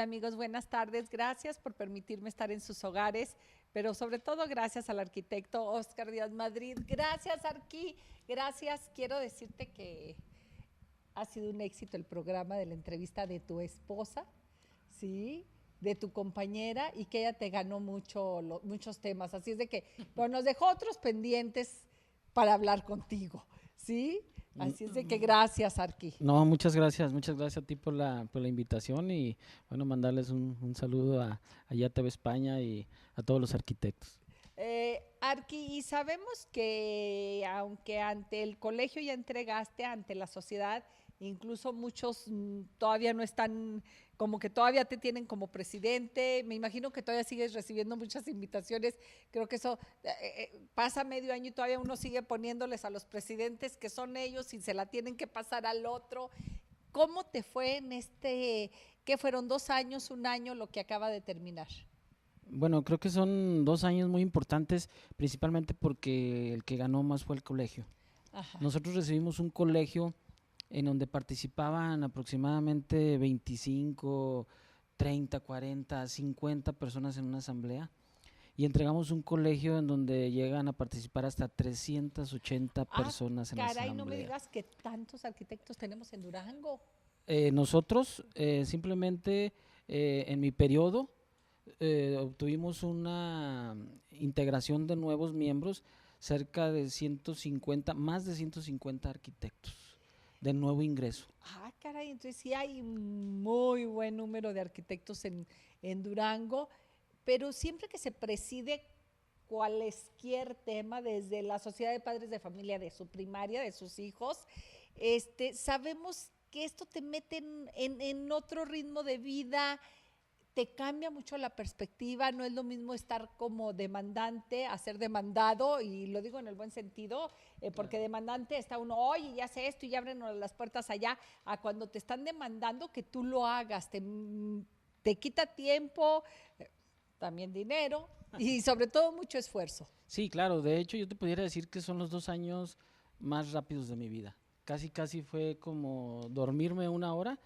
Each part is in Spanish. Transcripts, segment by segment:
amigos? Buenas tardes. Gracias por permitirme estar en sus hogares, pero sobre todo gracias al arquitecto Oscar Díaz Madrid. Gracias, Arqui. Gracias. Quiero decirte que ha sido un éxito el programa de la entrevista de tu esposa, ¿sí? De tu compañera y que ella te ganó muchos temas. Así es de que, pero nos dejó otros pendientes para hablar contigo, ¿sí? Así es de que gracias, Arqui. No, muchas gracias a ti por la invitación y bueno, mandarles un saludo allá a TV España y a todos los arquitectos. Arqui, y sabemos que aunque ante el colegio ya entregaste, ante la sociedad, incluso muchos todavía no están, como que todavía te tienen como presidente, me imagino que todavía sigues recibiendo muchas invitaciones, creo que eso pasa medio año y todavía uno sigue poniéndoles a los presidentes que son ellos y se la tienen que pasar al otro. ¿Cómo te fue en que fueron 2 años, un año, lo que acaba de terminar? Bueno, creo que son 2 años muy importantes, principalmente porque el que ganó más fue el colegio. Ajá. Nosotros recibimos un colegio en donde participaban aproximadamente 25, 30, 40, 50 personas en una asamblea y entregamos un colegio en donde llegan a participar hasta 380 Ah, personas en la caray, no me asamblea. digas que tantos arquitectos tenemos en Durango. Nosotros simplemente en mi periodo obtuvimos una integración de nuevos miembros, cerca de 150, más de 150 arquitectos de nuevo ingreso. Ah, caray, entonces sí hay muy buen número de arquitectos en Durango, pero siempre que se preside cualquier tema, desde la sociedad de padres de familia de su primaria, de sus hijos, sabemos que esto te mete en otro ritmo de vida, te cambia mucho la perspectiva, no es lo mismo estar como demandante a ser demandado, y lo digo en el buen sentido, porque demandante está uno, oye, ya sé esto y ya abren las puertas allá, a cuando te están demandando que tú lo hagas, te quita tiempo, también dinero y sobre todo mucho esfuerzo. Sí, claro, de hecho yo te pudiera decir que son los 2 años más rápidos de mi vida. Casi, casi fue como dormirme una hora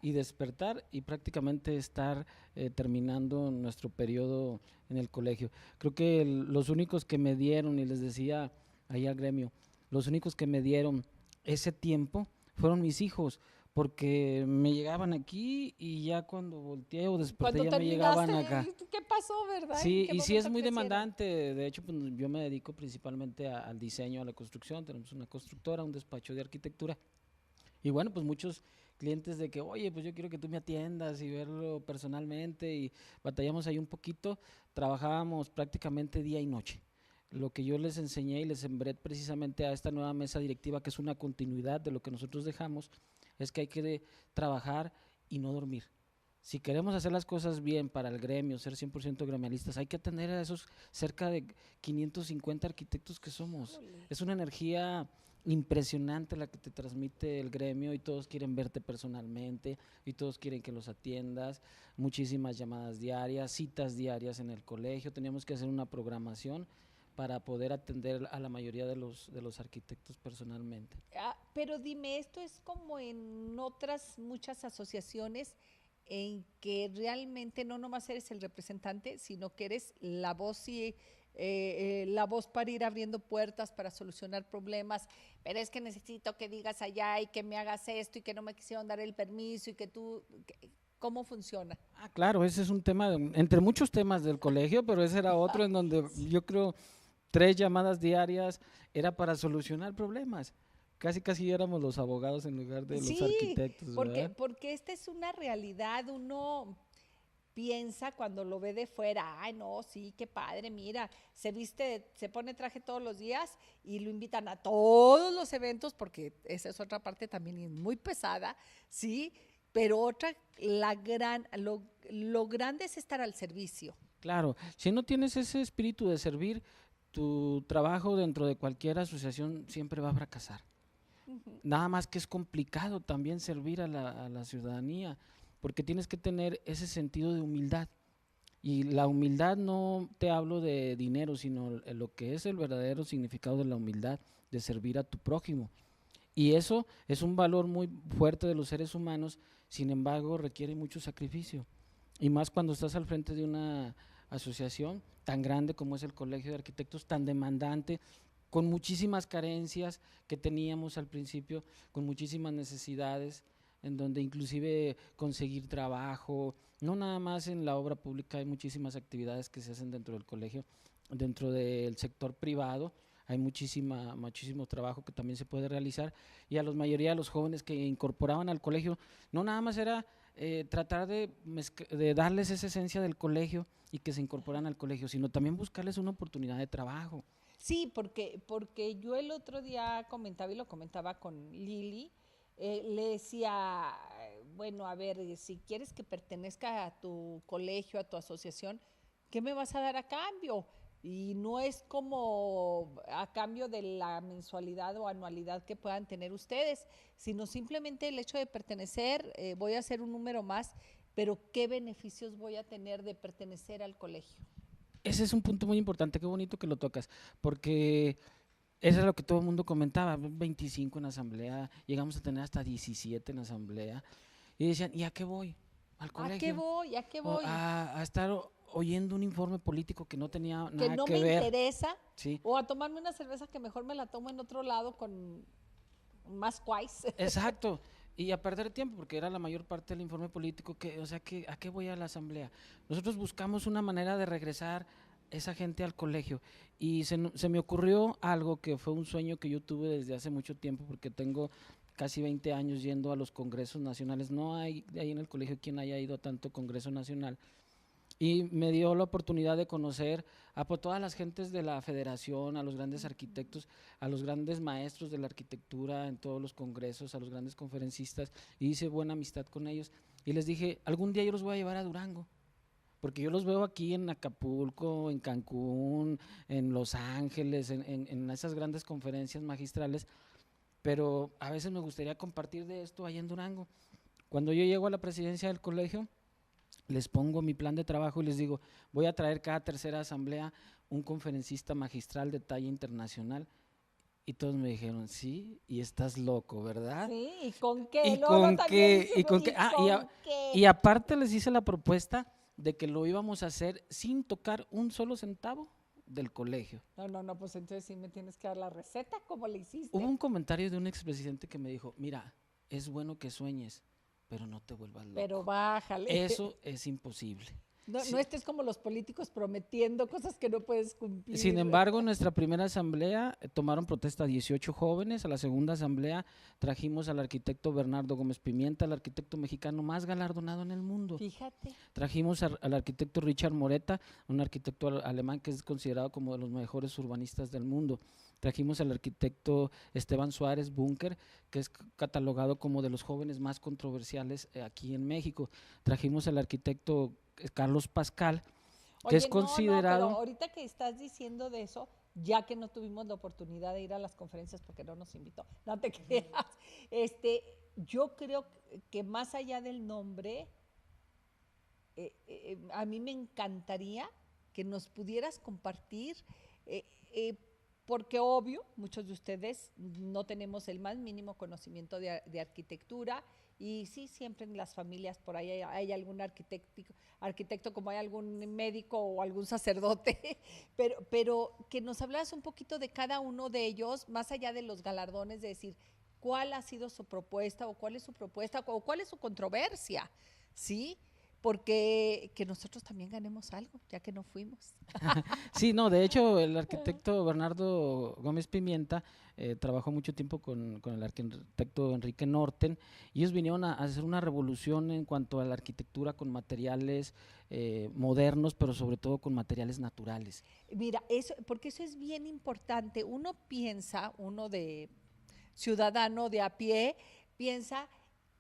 y despertar y prácticamente estar terminando nuestro periodo en el colegio. Creo que los únicos que me dieron, y les decía ahí al gremio, los únicos que me dieron ese tiempo fueron mis hijos, porque me llegaban aquí y ya cuando volteé o desperté Cuando ya me llegaban acá. terminaste, ¿qué pasó, verdad? ¿En Sí, qué y sí es momento muy crecieron? demandante. De hecho, pues, yo me dedico principalmente al diseño, a la construcción. Tenemos una constructora, un despacho de arquitectura. Y bueno, pues muchos clientes de que, oye, pues yo quiero que tú me atiendas y verlo personalmente. Y batallamos ahí un poquito. Trabajábamos prácticamente día y noche. Lo que yo les enseñé y les sembré precisamente a esta nueva mesa directiva, que es una continuidad de lo que nosotros dejamos, es que hay que trabajar y no dormir. Si queremos hacer las cosas bien para el gremio, ser 100% gremialistas, hay que atender a esos cerca de 550 arquitectos que somos. Híjole. Es una energía impresionante la que te transmite el gremio y todos quieren verte personalmente y todos quieren que los atiendas. Muchísimas llamadas diarias, citas diarias en el colegio. Teníamos que hacer una programación para poder atender a la mayoría de los arquitectos personalmente. Pero dime, esto es como en otras muchas asociaciones en que realmente no nomás eres el representante, sino que eres la voz y la voz para ir abriendo puertas, para solucionar problemas, pero es que necesito que digas allá y que me hagas esto y que no me quisieron dar el permiso y que tú, ¿cómo funciona? Ah, claro, ese es un tema, entre muchos temas del colegio, pero ese era otro en donde yo creo 3 llamadas diarias era para solucionar problemas. Casi, casi éramos los abogados en lugar de los Sí, arquitectos, ¿verdad? porque esta es una realidad, uno piensa cuando lo ve de fuera, ay no, sí, qué padre, mira, se viste, se pone traje todos los días y lo invitan a todos los eventos, porque esa es otra parte también muy pesada, sí, pero otra, lo grande es estar al servicio. Claro, si no tienes ese espíritu de servir, tu trabajo dentro de cualquier asociación siempre va a fracasar. Nada más que es complicado también servir a la ciudadanía, porque tienes que tener ese sentido de humildad. Y la humildad no te hablo de dinero, sino lo que es el verdadero significado de la humildad, de servir a tu prójimo. Y eso es un valor muy fuerte de los seres humanos, sin embargo requiere mucho sacrificio. y más cuando estás al frente de una asociación tan grande como es el Colegio de Arquitectos, tan demandante, con muchísimas carencias que teníamos al principio, con muchísimas necesidades, en donde inclusive conseguir trabajo, no nada más en la obra pública, hay muchísimas actividades que se hacen dentro del colegio, dentro del sector privado, hay muchísimo trabajo que también se puede realizar, y a la mayoría de los jóvenes que incorporaban al colegio, no nada más era tratar de darles esa esencia del colegio y que se incorporan al colegio, sino también buscarles una oportunidad de trabajo. Sí, porque yo el otro día comentaba y lo comentaba con Lili, le decía, bueno, a ver, si quieres que pertenezca a tu colegio, a tu asociación, ¿qué me vas a dar a cambio? Y no es como a cambio de la mensualidad o anualidad que puedan tener ustedes, sino simplemente el hecho de pertenecer, voy a hacer un número más, pero ¿qué beneficios voy a tener de pertenecer al colegio? Ese es un punto muy importante, qué bonito que lo tocas, porque eso es lo que todo el mundo comentaba, 25 en asamblea, llegamos a tener hasta 17 en asamblea, y decían, ¿y a qué voy? ¿Al ¿A qué colegio? voy? ¿A qué O voy? a estar oyendo un informe político que no tenía Que nada no que me ver, interesa, ¿sí? o a tomarme una cerveza que mejor me la tomo en otro lado con más cuais. Exacto, y a perder tiempo, porque era la mayor parte del informe político, que, o sea, ¿a qué voy a la asamblea? Nosotros buscamos una manera de regresar esa gente al colegio, y se me ocurrió algo que fue un sueño que yo tuve desde hace mucho tiempo, porque tengo casi 20 años yendo a los congresos nacionales, no hay de ahí en el colegio quien haya ido a tanto congreso nacional, y me dio la oportunidad de conocer a pues, todas las gentes de la federación, a los grandes arquitectos, a los grandes maestros de la arquitectura en todos los congresos, a los grandes conferencistas, y hice buena amistad con ellos. Y les dije, algún día yo los voy a llevar a Durango, porque yo los veo aquí en Acapulco, en Cancún, en Los Ángeles, en esas grandes conferencias magistrales, pero a veces me gustaría compartir de esto allá en Durango. Cuando yo llego a la presidencia del colegio, les pongo mi plan de trabajo y les digo, voy a traer cada tercera asamblea un conferencista magistral de talla internacional. Y todos me dijeron, sí, y estás loco, ¿verdad? Sí, ¿y con qué? ¿Y Luego no con también qué? ¿Y diciendo, con qué? ¿y Ah, con qué? y aparte les hice la propuesta de que lo íbamos a hacer sin tocar un solo centavo del colegio. No, no, no, pues entonces sí me tienes que dar la receta, ¿cómo le Hubo hiciste? un comentario de un expresidente que me dijo, mira, es bueno que sueñes, pero no te vuelvas Pero loco. bájale. Eso es imposible. No, no Sí. estés como los políticos prometiendo cosas que no puedes Sin cumplir. embargo, en nuestra primera asamblea tomaron protesta 18 jóvenes. A la segunda asamblea trajimos al arquitecto Bernardo Gómez Pimienta, el arquitecto mexicano más galardonado en el mundo. Fíjate. Trajimos al arquitecto Richard Moreta, un arquitecto alemán que es considerado como de los mejores urbanistas del mundo. Trajimos al arquitecto Esteban Suárez Bunker, que es catalogado como de los jóvenes más controversiales aquí en México. Trajimos al arquitecto Carlos Pascal, que es Oye, no, no, pero considerado… ahorita que estás diciendo de eso, ya que no tuvimos la oportunidad de ir a las conferencias porque no nos invitó, no te creas, yo creo que más allá del nombre, a mí me encantaría que nos pudieras compartir, eh, eh, porque obvio, muchos de ustedes no tenemos el más mínimo conocimiento de arquitectura y sí, siempre en las familias por ahí hay algún arquitecto como hay algún médico o algún sacerdote, pero que nos hablaras un poquito de cada uno de ellos, más allá de los galardones, de decir cuál ha sido su propuesta o cuál es su propuesta o cuál es su controversia, ¿sí? Porque que nosotros también ganemos algo, ya que no fuimos. Sí, no, de hecho el arquitecto Bernardo Gómez Pimienta trabajó mucho tiempo con el arquitecto Enrique Norten y ellos vinieron a hacer una revolución en cuanto a la arquitectura con materiales modernos, pero sobre todo con materiales naturales. Mira, eso, porque eso es bien importante. Uno piensa, uno de ciudadano de a pie, piensa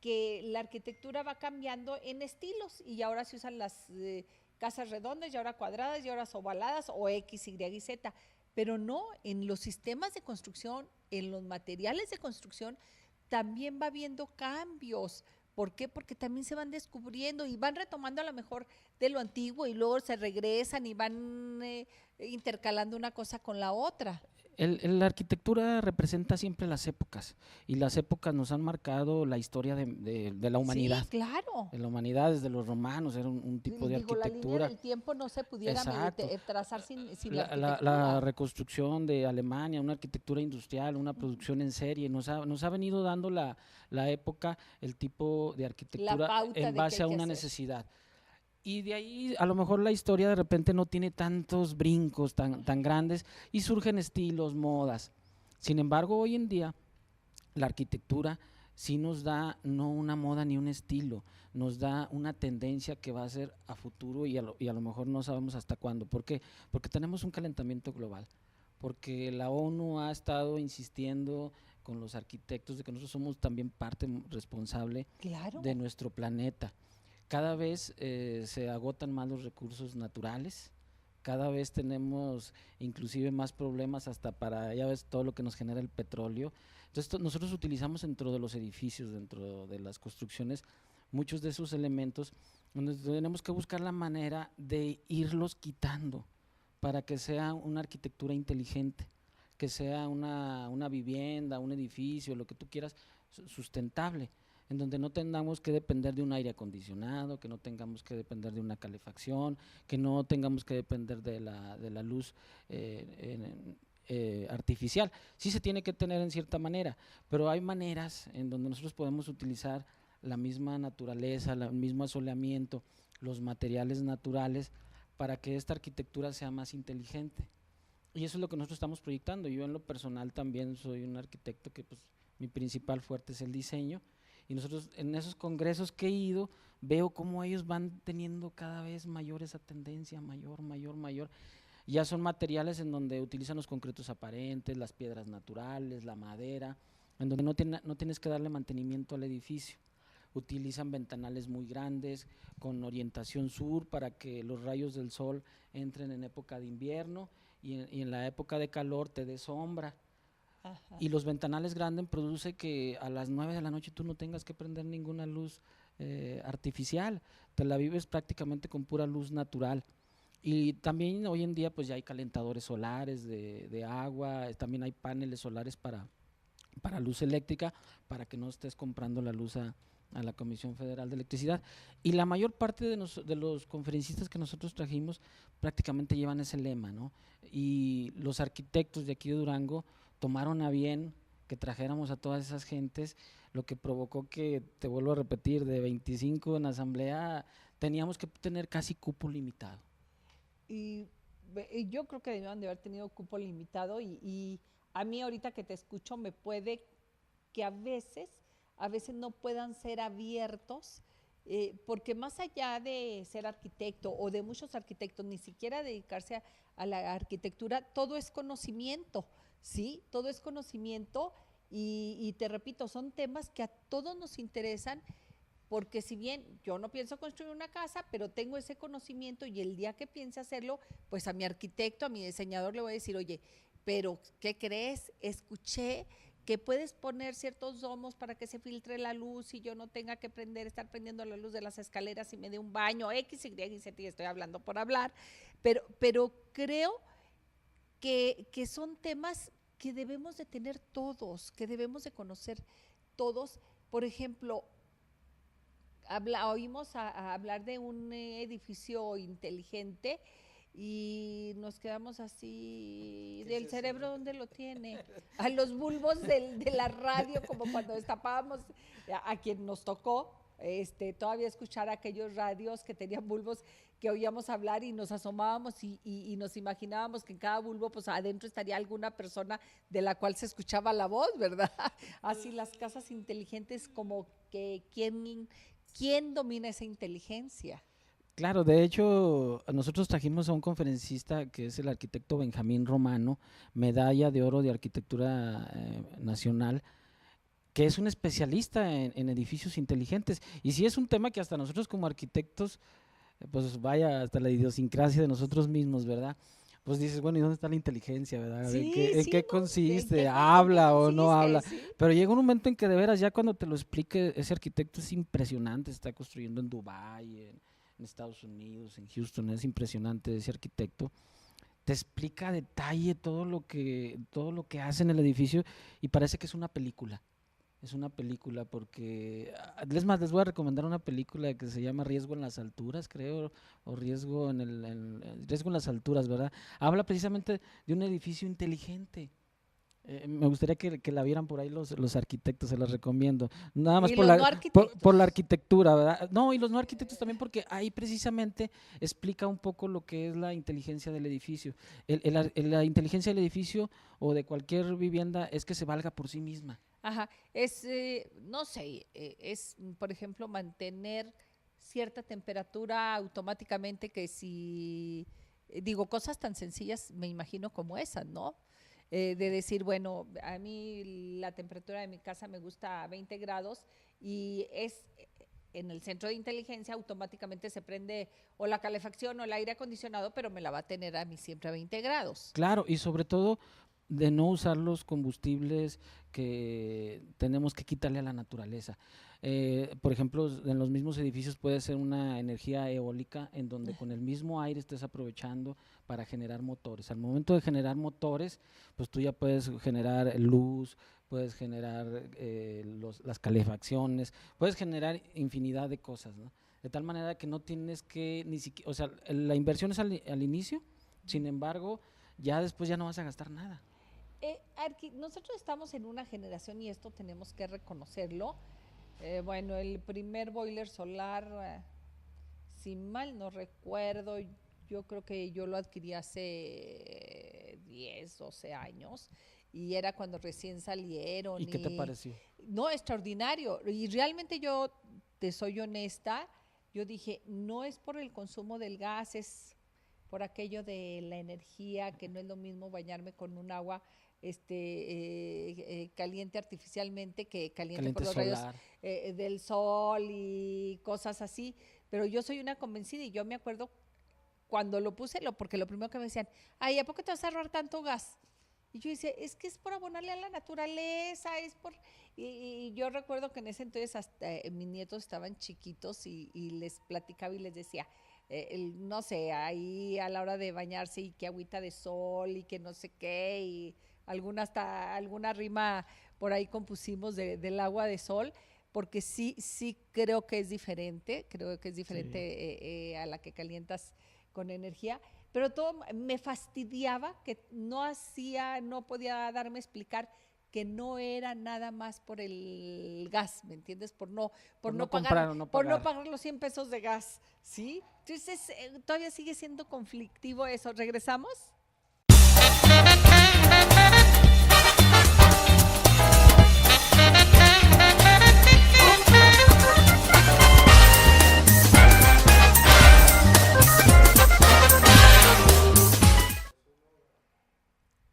que la arquitectura va cambiando en estilos y ahora se usan las casas redondas y ahora cuadradas y ahora ovaladas o X, Y y Z. Pero no, en los sistemas de construcción, en los materiales de construcción, también va habiendo cambios. ¿Por qué? Porque también se van descubriendo y van retomando a lo mejor de lo antiguo y luego se regresan y van intercalando una cosa con la otra. La arquitectura representa siempre las épocas y las épocas nos han marcado la historia de la humanidad. Sí, claro. De la humanidad, desde los romanos, era un tipo de Digo, la línea arquitectura. del tiempo no se pudiera Exacto. trazar sin la La arquitectura. reconstrucción de Alemania, una arquitectura industrial, una producción en serie, nos ha venido dando la época, el tipo de La arquitectura pauta en de qué base hay a que una hacer. necesidad. Y de ahí a lo mejor la historia de repente no tiene tantos brincos tan grandes y surgen estilos, modas. Sin embargo, hoy en día la arquitectura sí nos da no una moda ni un estilo, nos da una tendencia que va a ser a futuro y a lo mejor no sabemos hasta cuándo. ¿Por qué? Porque tenemos un calentamiento global, porque la ONU ha estado insistiendo con los arquitectos de que nosotros somos también parte responsable Claro. de nuestro planeta. Cada vez se agotan más los recursos naturales, cada vez tenemos inclusive más problemas hasta para, ya ves, todo lo que nos genera el petróleo. Entonces nosotros utilizamos dentro de los edificios, dentro de las construcciones, muchos de esos elementos donde tenemos que buscar la manera de irlos quitando para que sea una arquitectura inteligente, que sea una vivienda, un edificio, lo que tú quieras, sustentable, en donde no tengamos que depender de un aire acondicionado, que no tengamos que depender de una calefacción, que no tengamos que depender de la luz artificial. Sí se tiene que tener en cierta manera, pero hay maneras en donde nosotros podemos utilizar la misma naturaleza, el mismo asoleamiento, los materiales naturales, para que esta arquitectura sea más inteligente. Y eso es lo que nosotros estamos proyectando. Yo en lo personal también soy un arquitecto que pues mi principal fuerte es el diseño, y nosotros en esos congresos que he ido veo cómo ellos van teniendo cada vez mayor esa tendencia, mayor. Ya son materiales en donde utilizan los concretos aparentes, las piedras naturales, la madera, en donde no tienes que darle mantenimiento al edificio. Utilizan ventanales muy grandes con orientación sur para que los rayos del sol entren en época de invierno y en la época de calor te dé sombra. Ajá. Y los ventanales grandes produce que a las 9 de la noche tú no tengas que prender ninguna luz artificial, te la vives prácticamente con pura luz natural. Y también hoy en día pues ya hay calentadores solares de agua, también hay paneles solares para luz eléctrica, para que no estés comprando la luz a la Comisión Federal de Electricidad. Y la mayor parte de los conferencistas que nosotros trajimos prácticamente llevan ese lema, ¿no? Y los arquitectos de aquí de Durango tomaron a bien que trajéramos a todas esas gentes, lo que provocó que, te vuelvo a repetir, de 25 en asamblea teníamos que tener casi cupo limitado. Y yo creo que debían de haber tenido cupo limitado y a mí ahorita que te escucho me puede que a veces no puedan ser abiertos, porque más allá de ser arquitecto o de muchos arquitectos, ni siquiera dedicarse a la arquitectura, todo es conocimiento, ¿sí? Todo es conocimiento y te repito, son temas que a todos nos interesan porque si bien yo no pienso construir una casa, pero tengo ese conocimiento y el día que piense hacerlo, pues a mi arquitecto, a mi diseñador le voy a decir, oye, pero ¿qué crees? Escuché que puedes poner ciertos domos para que se filtre la luz y yo no tenga que estar prendiendo la luz de las escaleras y me dé un baño, X, Y, Z, y estoy hablando por hablar, pero creo que son temas que debemos de tener todos, que debemos de conocer todos. Por ejemplo, oímos a hablar de un edificio inteligente y nos quedamos así, del es cerebro, ¿dónde lo tiene? A los bulbos de la radio, como cuando destapábamos, a quien nos tocó, todavía escuchar aquellos radios que tenían bulbos que oíamos hablar y nos asomábamos y nos imaginábamos que en cada bulbo pues adentro estaría alguna persona de la cual se escuchaba la voz, ¿verdad? Así las casas inteligentes, como que ¿quién domina esa inteligencia? Claro, de hecho, nosotros trajimos a un conferencista que es el arquitecto Benjamín Romano, medalla de oro de arquitectura nacional, que es un especialista en edificios inteligentes. Y sí es un tema que hasta nosotros como arquitectos, pues vaya, hasta la idiosincrasia de nosotros mismos, ¿verdad? Pues dices, bueno, ¿y dónde está la inteligencia, verdad? A ver, Sí, ¿en sí, qué ¿no? consiste? ¿En qué ¿Habla o no consiste? habla? Sí. Pero llega un momento en que de veras, ya cuando te lo explique, ese arquitecto es impresionante, está construyendo en Dubái, en Estados Unidos, en Houston, es impresionante ese arquitecto. te explica a detalle todo lo que hace en el edificio y parece que es una película. Es una película porque, es más, les voy a recomendar una película que se llama Riesgo en las alturas, creo, o Riesgo en las alturas, ¿verdad? Habla precisamente de un edificio inteligente. Me gustaría que la vieran por ahí los arquitectos, se las recomiendo. Nada más Y por los no por la arquitectos. arquitectura, ¿verdad? No, y los no arquitectos también porque ahí precisamente explica un poco lo que es la inteligencia del edificio. La inteligencia del edificio o de cualquier vivienda es que se valga por sí misma. Ajá, no sé, es, por ejemplo, mantener cierta temperatura automáticamente que si, digo, cosas tan sencillas, me imagino como esas, ¿no? De decir, bueno, a mí la temperatura de mi casa me gusta a 20 grados y en el centro de inteligencia automáticamente se prende o la calefacción o el aire acondicionado, pero me la va a tener a mí siempre a 20 grados. Claro, y sobre todo de no usar los combustibles que tenemos que quitarle a la naturaleza. Por ejemplo, en los mismos edificios puede ser una energía eólica en donde con el mismo aire estés aprovechando para generar motores. Al momento de generar motores, pues tú ya puedes generar luz, puedes generar las calefacciones, puedes generar infinidad de cosas, ¿no? De tal manera que no tienes que ni siquiera, o sea, la inversión es al inicio, sin embargo, ya después ya no vas a gastar nada. Nosotros estamos en una generación y esto tenemos que reconocerlo. Bueno, el primer boiler solar, si mal no recuerdo, yo creo que yo lo adquirí hace 10, 12 años y era cuando recién salieron ¿Y qué te pareció? no, extraordinario. Y realmente yo, te soy honesta, yo dije, no es por el consumo del gas, es por aquello de la energía, que no es lo mismo bañarme con un agua caliente artificialmente que caliente por Caliente los rayos solar. del sol y cosas así. Pero yo soy una convencida y yo me acuerdo cuando lo puse, porque lo primero que me decían, ay, ¿a poco te vas a ahorrar tanto gas? Y yo decía, es que es por abonarle a la naturaleza, es por... Y yo recuerdo que en ese entonces hasta mis nietos estaban chiquitos y les platicaba y les decía, no sé, ahí a la hora de bañarse y que agüita de sol y que no sé qué, y alguna rima por ahí compusimos del agua de sol, porque sí, sí creo que es diferente Sí. a la que calientas con energía, pero todo me fastidiaba que no podía darme a explicar que no era nada más por el gas, ¿me entiendes? Por no Pagar, comprar o no por no pagar. pagar los 100 pesos de gas, ¿sí? Entonces, todavía sigue siendo conflictivo eso. ¿Regresamos?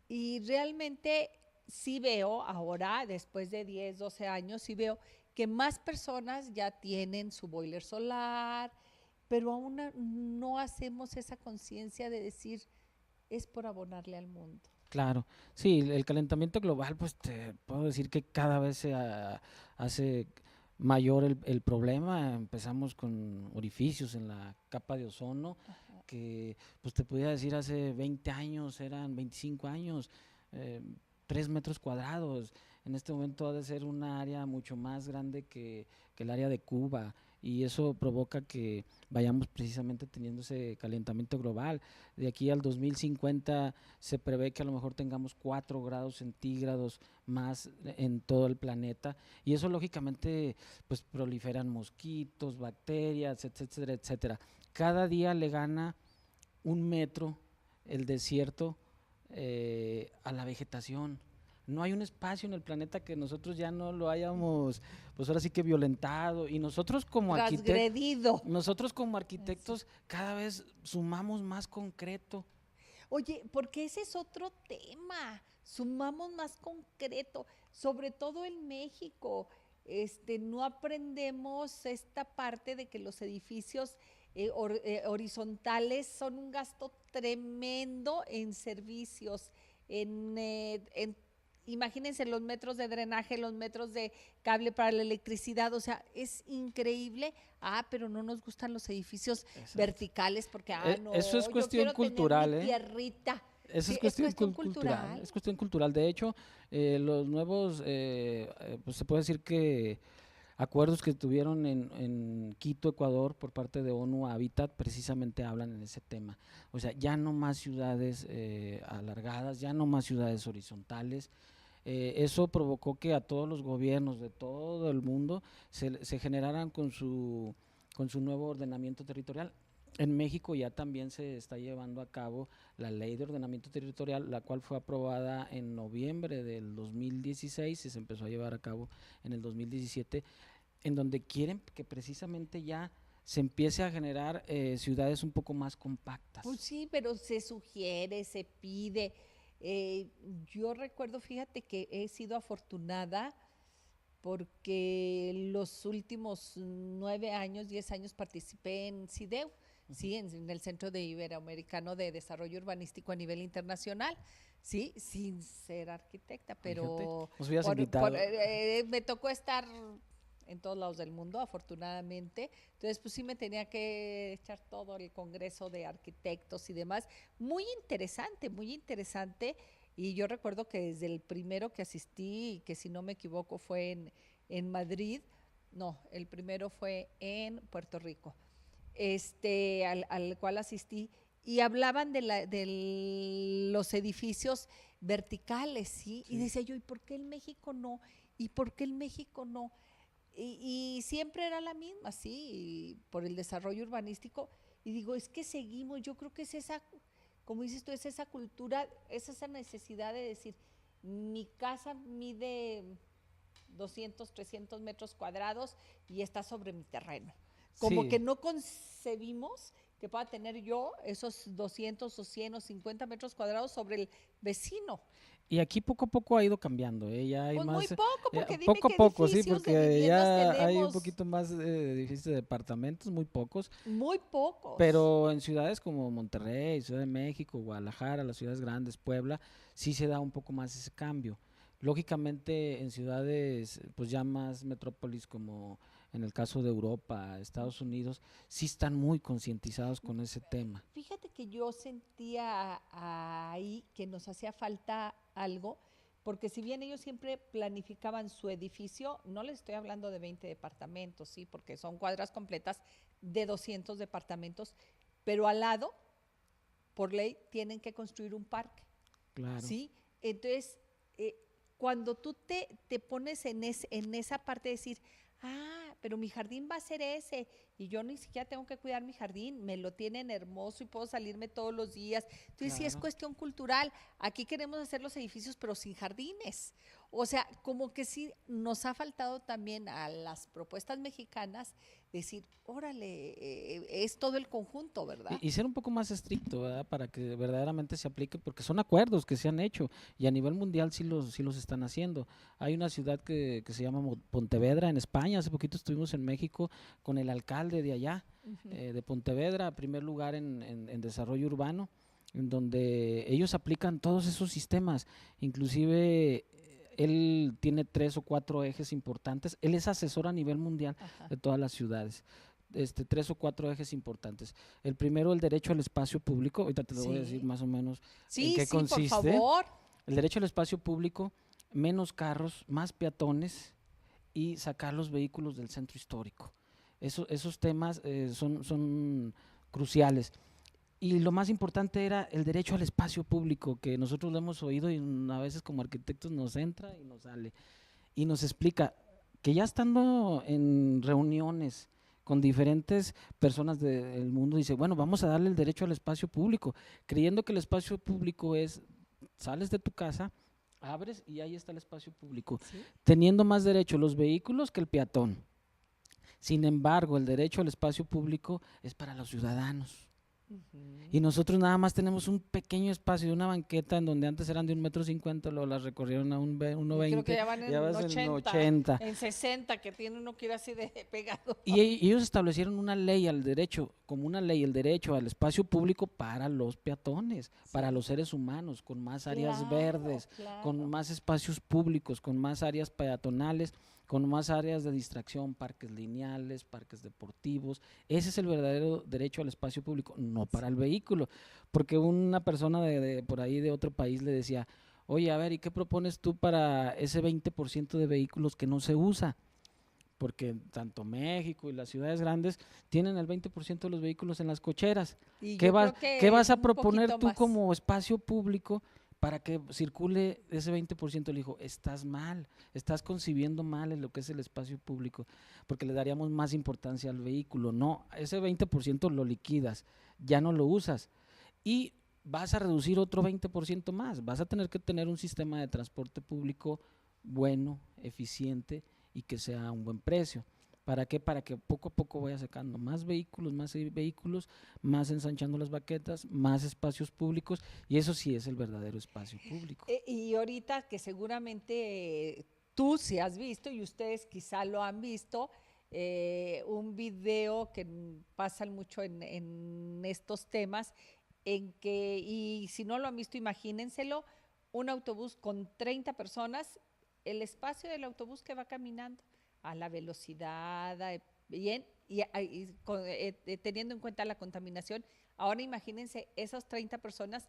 Y realmente sí veo ahora, después de 10, 12 años, sí veo que más personas ya tienen su boiler solar, pero aún no hacemos esa conciencia de decir, es por abonarle al mundo. Claro, sí, el calentamiento global, pues te puedo decir que cada vez hace mayor el problema. Empezamos con orificios en la capa de ozono, que pues te podía decir hace 20 años, eran 25 años, eh, 3 metros cuadrados. En este momento ha de ser una área mucho más grande que el área de Cuba y eso provoca que vayamos precisamente teniendo ese calentamiento global. De aquí al 2050 se prevé que a lo mejor tengamos 4 grados centígrados más en todo el planeta y eso lógicamente pues proliferan mosquitos, bacterias, etcétera, etcétera. Cada día le gana 1 metro el desierto a la vegetación. No hay un espacio en el planeta que nosotros ya no lo hayamos, pues ahora sí que violentado. Y Transgredido. nosotros como Así. arquitectos cada vez sumamos más concreto. Oye, porque ese es otro tema. Sumamos más concreto, sobre todo en México. No aprendemos esta parte de que los edificios horizontales son un gasto tremendo en servicios, en imagínense los metros de drenaje, los metros de cable para la electricidad, o sea, es increíble. Pero no nos gustan los edificios Exacto. verticales porque, no, Eso es yo cuestión quiero tener mi cultural, ¿eh? tierrita. Eso Sí, es es cuestión cuestión cultural, cultural. es cuestión cultural. De hecho, los nuevos, pues se puede decir que acuerdos que tuvieron en Quito, Ecuador, por parte de ONU Habitat, precisamente hablan en ese tema. O sea, ya no más ciudades alargadas, ya no más ciudades horizontales. Eso provocó que a todos los gobiernos de todo el mundo se generaran con su nuevo ordenamiento territorial. En México ya también se está llevando a cabo la ley de ordenamiento territorial, la cual fue aprobada en noviembre del 2016 y se empezó a llevar a cabo en el 2017, en donde quieren que precisamente ya se empiece a generar ciudades un poco más compactas. Pues sí, pero se sugiere, se pide. Eh, yo recuerdo, fíjate que he sido afortunada porque los últimos 9 años, 10 años participé en CIDEU, sí, en el Centro de Iberoamericano de Desarrollo Urbanístico a nivel internacional, sí, sin ser arquitecta, Fíjate, pero nos hubieras invitado. me tocó estar en todos lados del mundo, afortunadamente. Entonces, pues sí me tenía que echar todo el congreso de arquitectos y demás. Muy interesante, muy interesante. Y yo recuerdo que desde el primero que asistí, que si no me equivoco fue en Madrid, no, el primero fue en Puerto Rico, al cual asistí, y hablaban de los edificios verticales, ¿sí? Y Sí. decía yo, ¿y por qué en México no? ¿Y por qué en México no? Y siempre era la misma, sí, por el desarrollo urbanístico. Y digo, es que seguimos, yo creo que es esa, como dices tú, es esa cultura, es esa necesidad de decir, mi casa mide 200, 300 metros cuadrados y está sobre mi terreno. Como Sí, que no concebimos que pueda tener yo esos 200 o 100 o 50 metros cuadrados sobre el vecino. y aquí poco a poco ha ido cambiando, ya hay Pues muy más, poco, porque dime poco a qué poco, sí, edificios de porque viviendas ya hay un tenemos. poquito más de edificios de departamentos, muy pocos, Muy pocos. pero en ciudades como Monterrey, Ciudad de México, Guadalajara, las ciudades grandes, Puebla, sí se da un poco más ese cambio. Lógicamente en ciudades pues ya más metrópolis como en el caso de Europa, Estados Unidos, sí están muy concientizados con ese tema. Fíjate que yo sentía ahí que nos hacía falta algo, porque si bien ellos siempre planificaban su edificio, no les estoy hablando de 20 departamentos, sí, porque son cuadras completas de 200 departamentos, pero al lado, por ley, tienen que construir un parque, Claro. ¿sí? Entonces, eh, cuando tú te pones en esa parte de decir, pero mi jardín va a ser ese, y yo ni siquiera tengo que cuidar mi jardín, me lo tienen hermoso y puedo salirme todos los días. Entonces, sí es Claro. cuestión cultural. Aquí queremos hacer los edificios, pero sin jardines. O sea, como que sí nos ha faltado también a las propuestas mexicanas decir, órale, es todo el conjunto, ¿verdad? Y ser un poco más estricto, ¿verdad? Para que verdaderamente se aplique, porque son acuerdos que se han hecho y a nivel mundial sí los están haciendo. Hay una ciudad que se llama Pontevedra en España, hace poquito estuvimos en México con el alcalde de allá, Ujú. de Pontevedra, primer lugar en desarrollo urbano, en donde ellos aplican todos esos sistemas, inclusive él tiene 3 o 4 ejes importantes, él es asesor a nivel mundial Ajá. de todas las ciudades. 3 o 4 ejes importantes. El primero, el derecho al espacio público. Ahorita te lo voy a decir Sí. más o menos en Sí, qué sí, por consiste. favor. El derecho al espacio público, menos carros, más peatones y sacar los vehículos del centro histórico. Esos temas son cruciales. Y lo más importante era el derecho al espacio público, que nosotros lo hemos oído y a veces como arquitectos nos entra y nos sale. Y nos explica que ya estando en reuniones con diferentes personas del mundo, dice, bueno, vamos a darle el derecho al espacio público, creyendo que el espacio público es, sales de tu casa, abres y ahí está el espacio público, Sí. teniendo más derecho los vehículos que el peatón. Sin embargo, el derecho al espacio público es para los ciudadanos. Y Ujú. nosotros nada más tenemos un pequeño espacio de una banqueta en donde antes eran de 1,50 m, luego las recorrieron a Y creo que 1,20 m, ya van ya en vas en 80, 80. en 60, que tiene uno que ir así de pegado. Y ellos establecieron una ley al derecho como una ley el derecho al espacio público para los peatones, para los seres humanos, con más áreas Claro, verdes, con claro. más espacios públicos, con más áreas peatonales, con más áreas de distracción, parques lineales, parques deportivos. Ese es el verdadero derecho al espacio público, no para Sí. el vehículo, porque una persona de por ahí de otro país le decía, oye, a ver, ¿y qué propones tú para ese 20% de vehículos que no se usa? Porque tanto México y las ciudades grandes tienen el 20% de los vehículos en las cocheras. Y ¿Qué yo vas, creo qué que vas a un proponer poquito tú más. como espacio público para que circule ese 20%? Le dijo, estás mal, estás concibiendo mal en lo que es el espacio público, porque le daríamos más importancia al vehículo. No, ese 20% lo liquidas, ya no lo usas y vas a reducir otro 20% más. Vas a tener que tener un sistema de transporte público bueno, eficiente y que sea a un buen precio. ¿Para qué? Para que poco a poco vaya sacando más vehículos, más ensanchando las baquetas, más espacios públicos, y eso sí es el verdadero espacio público. Y ahorita que seguramente tú sí has visto y ustedes quizá lo han visto, un video que pasan mucho en estos temas, en que, y si no lo han visto, imagínenselo, un autobús con 30 personas, el espacio del autobús que va caminando a la velocidad, bien, teniendo en cuenta la contaminación, ahora imagínense esas 30 personas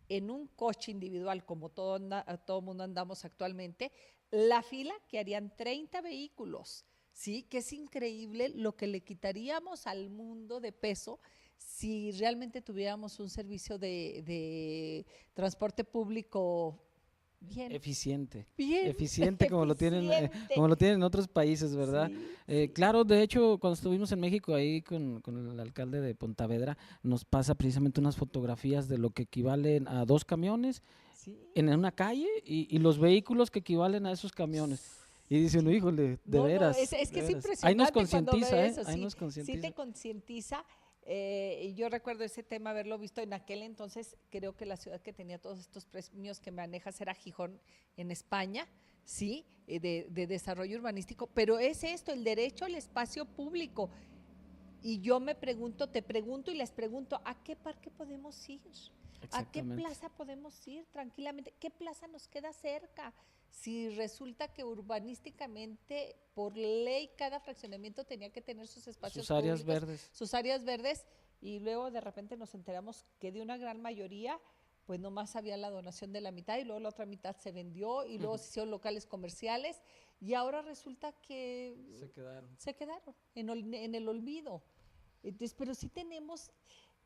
en un coche individual, como todo mundo andamos actualmente, la fila que harían 30 vehículos, ¿sí? Que es increíble lo que le quitaríamos al mundo de peso si realmente tuviéramos un servicio de transporte público bien, Eficiente, bien eficiente eficiente. como lo tienen en otros países, ¿verdad? Sí, sí. Claro, de hecho, cuando estuvimos en México ahí con el alcalde de Pontevedra, nos pasa precisamente unas fotografías de lo que equivalen a 2 camiones Sí. en una calle y los vehículos que equivalen a esos camiones. Y dice uno, Sí. híjole, No, no, es de que es veras. Ahí nos impresionante cuando concientiza, ve ¿eh? eso, Ahí sí, nos sí te concientiza. concientiza. Y yo recuerdo ese tema, haberlo visto en aquel entonces, creo que la ciudad que tenía todos estos premios que manejas era Gijón, en España, sí, de desarrollo urbanístico, pero es esto, el derecho al espacio público. Y yo me pregunto, te pregunto y les pregunto, ¿a qué parque podemos ir? ¿A qué Exactamente. plaza podemos ir tranquilamente? ¿Qué plaza nos queda cerca? Si resulta que urbanísticamente, por ley, cada fraccionamiento tenía que tener sus espacios Sus áreas públicos, verdes. sus áreas verdes, y luego de repente nos enteramos que de una gran mayoría, pues nomás había la donación de la mitad y luego la otra mitad se vendió y luego se hicieron locales comerciales y ahora resulta que Se quedaron. se quedaron en el olvido. Entonces, pero sí tenemos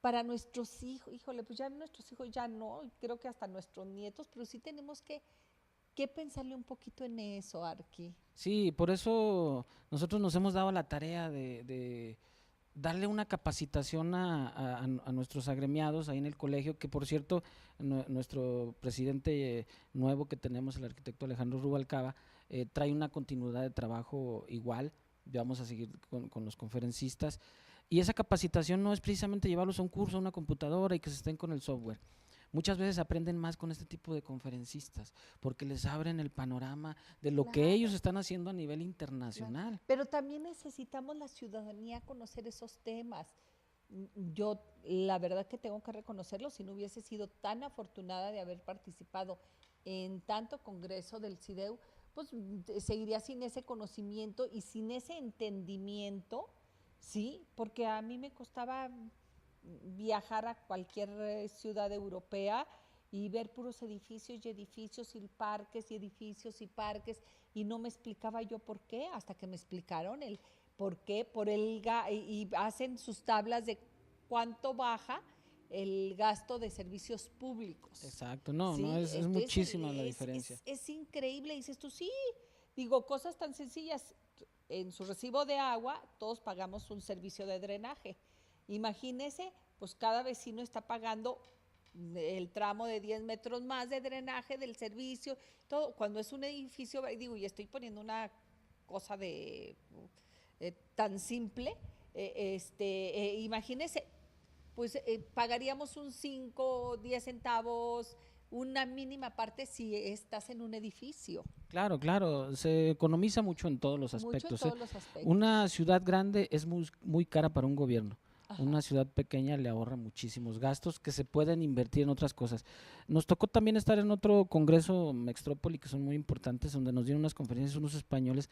para nuestros hijos, híjole, pues ya nuestros hijos ya no, creo que hasta nuestros nietos, pero sí tenemos que pensarle un poquito en eso, Arqui. Sí, por eso nosotros nos hemos dado la tarea de darle una capacitación a nuestros agremiados ahí en el colegio, que por cierto, nuestro presidente nuevo que tenemos, el arquitecto Alejandro Rubalcaba, trae una continuidad de trabajo igual, vamos a seguir con los conferencistas, y esa capacitación no es precisamente llevarlos a un curso, a una computadora y que se estén con el software. Muchas veces aprenden más con este tipo de conferencistas, porque les abren el panorama de lo que ellos Claro, están haciendo a nivel claro. internacional. Pero también necesitamos la ciudadanía conocer esos temas. Yo, la verdad que tengo que reconocerlo, si no hubiese sido tan afortunada de haber participado en tanto congreso del CIDEU, pues seguiría sin ese conocimiento y sin ese entendimiento, ¿sí? Porque a mí me costaba viajar a cualquier ciudad europea y ver puros edificios y parques y edificios y parques y no me explicaba yo por qué, hasta que me explicaron el por qué, y hacen sus tablas de cuánto baja el gasto de servicios públicos. Exacto, no, no, ¿Sí? es Entonces muchísima la diferencia. es increíble, dices tú, sí, digo, cosas tan sencillas, en su recibo de agua todos pagamos un servicio de drenaje. Imagínese, pues cada vecino está pagando el tramo de 10 metros más de drenaje del servicio, todo, cuando es un edificio, digo, y estoy poniendo una cosa de tan simple, imagínese, pues pagaríamos un 5, 10 centavos, una mínima parte si estás en un edificio. Claro, claro, se economiza mucho en todos los Mucho en aspectos, ¿eh? todos los aspectos. Una ciudad grande es muy cara para un gobierno. Una ciudad pequeña le ahorra muchísimos gastos que se pueden invertir en otras cosas. Nos tocó también estar en otro congreso, Mextrópoli, que son muy importantes, donde nos dieron unas conferencias unos españoles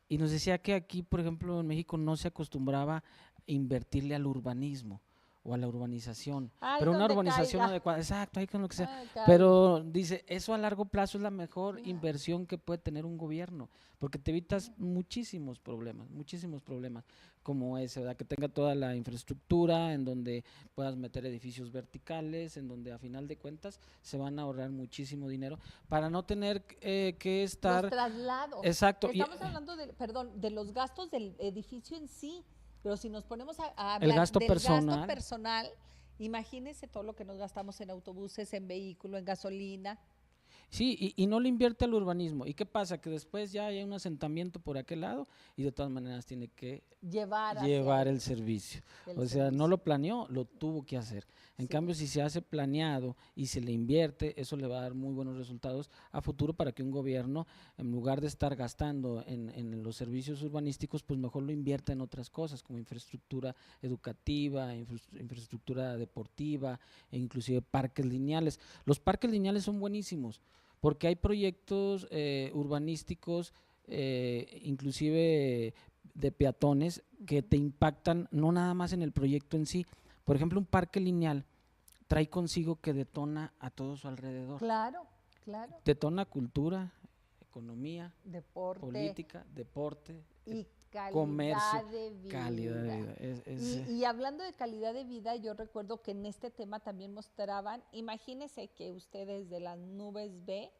y nos decía que aquí, por ejemplo, en México no se acostumbraba a invertirle al urbanismo o a la urbanización, Ay, pero una donde urbanización caiga. adecuada, exacto, hay con lo que sea, Ay, caiga. pero dice, eso a largo plazo es la mejor Claro. inversión que puede tener un gobierno, porque te evitas muchísimos problemas, como ese, ¿verdad? Que tenga toda la infraestructura, en donde puedas meter edificios verticales, en donde a final de cuentas se van a ahorrar muchísimo dinero para no tener que Los estar, traslados. exacto, y Estamos hablando de, perdón, de los gastos del edificio en sí, pero si nos ponemos a el hablar gasto del gasto personal. personal, imagínense todo lo que nos gastamos en autobuses, en vehículo, en gasolina. Sí, y no le invierte al urbanismo. ¿Y qué pasa? Que después ya hay un asentamiento por aquel lado y de todas maneras tiene que Llevar hacia llevar el servicio. el O sea, no servicio. lo planeó, lo tuvo que hacer. En Sí. cambio, si se hace planeado y se le invierte, eso le va a dar muy buenos resultados a futuro para que un gobierno, en lugar de estar gastando en los servicios urbanísticos, pues mejor lo invierta en otras cosas, como infraestructura educativa, infraestructura deportiva, e inclusive parques lineales. Los parques lineales son buenísimos porque hay proyectos urbanísticos, inclusive de peatones, que te impactan no nada más en el proyecto en sí. Por ejemplo, un parque lineal trae consigo que detona a todo su alrededor. Claro, claro. Detona cultura, economía, Deporte política, deporte, y calidad comercio, de vida. calidad de vida. Y hablando de calidad de vida, yo recuerdo que en este tema también mostraban, imagínense que usted desde las nubes ve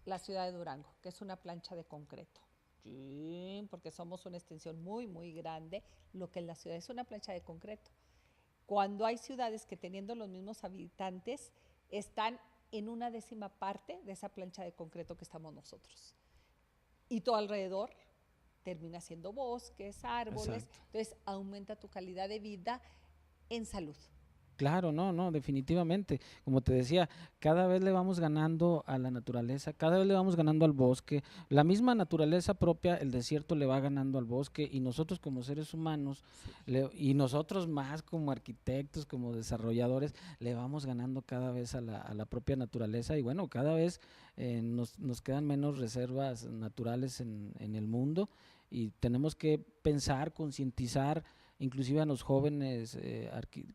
la ciudad de Durango, que es una plancha de concreto. Sí, porque somos una extensión muy, muy grande. Lo que en la ciudad es una plancha de concreto. Cuando hay ciudades que teniendo los mismos habitantes están en una décima parte de esa plancha de concreto que estamos nosotros. Y todo alrededor termina siendo bosques, árboles, Exacto. entonces aumenta tu calidad de vida en salud. Claro, no, definitivamente. Como te decía, cada vez le vamos ganando a la naturaleza, cada vez le vamos ganando al bosque. La misma naturaleza propia, el desierto le va ganando al bosque y nosotros como seres humanos y nosotros más como arquitectos, como desarrolladores, le vamos ganando cada vez a la propia naturaleza y bueno, cada vez nos quedan menos reservas naturales en el mundo y tenemos que pensar, concientizar inclusive a los jóvenes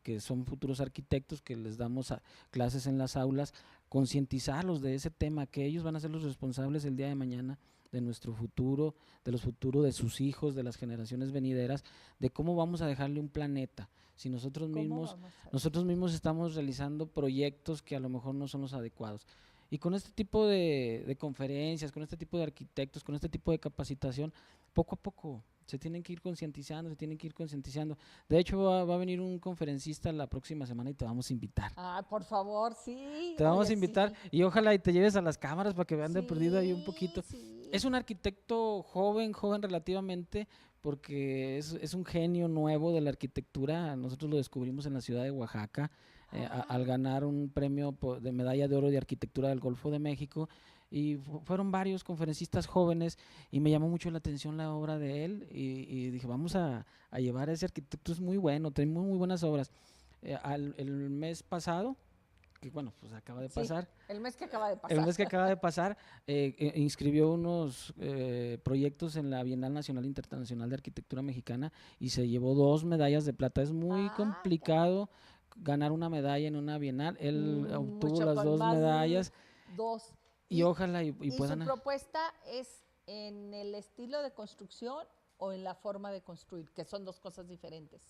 que son futuros arquitectos, que les damos clases en las aulas, concientizarlos de ese tema, que ellos van a ser los responsables el día de mañana de nuestro futuro, de los futuros de sus hijos, de las generaciones venideras, de cómo vamos a dejarle un planeta. Si nosotros mismos estamos realizando proyectos que a lo mejor no son los adecuados. Y con este tipo de conferencias, con este tipo de arquitectos, con este tipo de capacitación, poco a poco se tienen que ir concientizando, se tienen que ir concientizando. De hecho, va a venir un conferencista la próxima semana y te vamos a invitar. Ah, por favor, sí. Te vamos Oye, a invitar sí. y ojalá y te lleves a las cámaras para que vean de perdido ahí un Sí, poquito. sí. Es un arquitecto joven relativamente, porque es un genio nuevo de la arquitectura. Nosotros lo descubrimos en la ciudad de Oaxaca, al ganar un premio de medalla de oro de arquitectura del Golfo de México. Y fueron varios conferencistas jóvenes y me llamó mucho la atención la obra de él y dije, vamos a llevar a ese arquitecto, es muy bueno, tiene muy buenas obras. El mes pasado, que bueno, pues acaba de pasar. El mes que acaba de pasar. El mes que acaba de pasar, inscribió unos proyectos en la Bienal Nacional Internacional de Arquitectura Mexicana y se llevó 2 medallas de plata. Es muy complicado ganar una medalla en una Bienal. Él obtuvo mucho las con 2 más medallas dos. y ojalá y ¿Y puedan. su propuesta es en el estilo de construcción o en la forma de construir, que son dos cosas diferentes?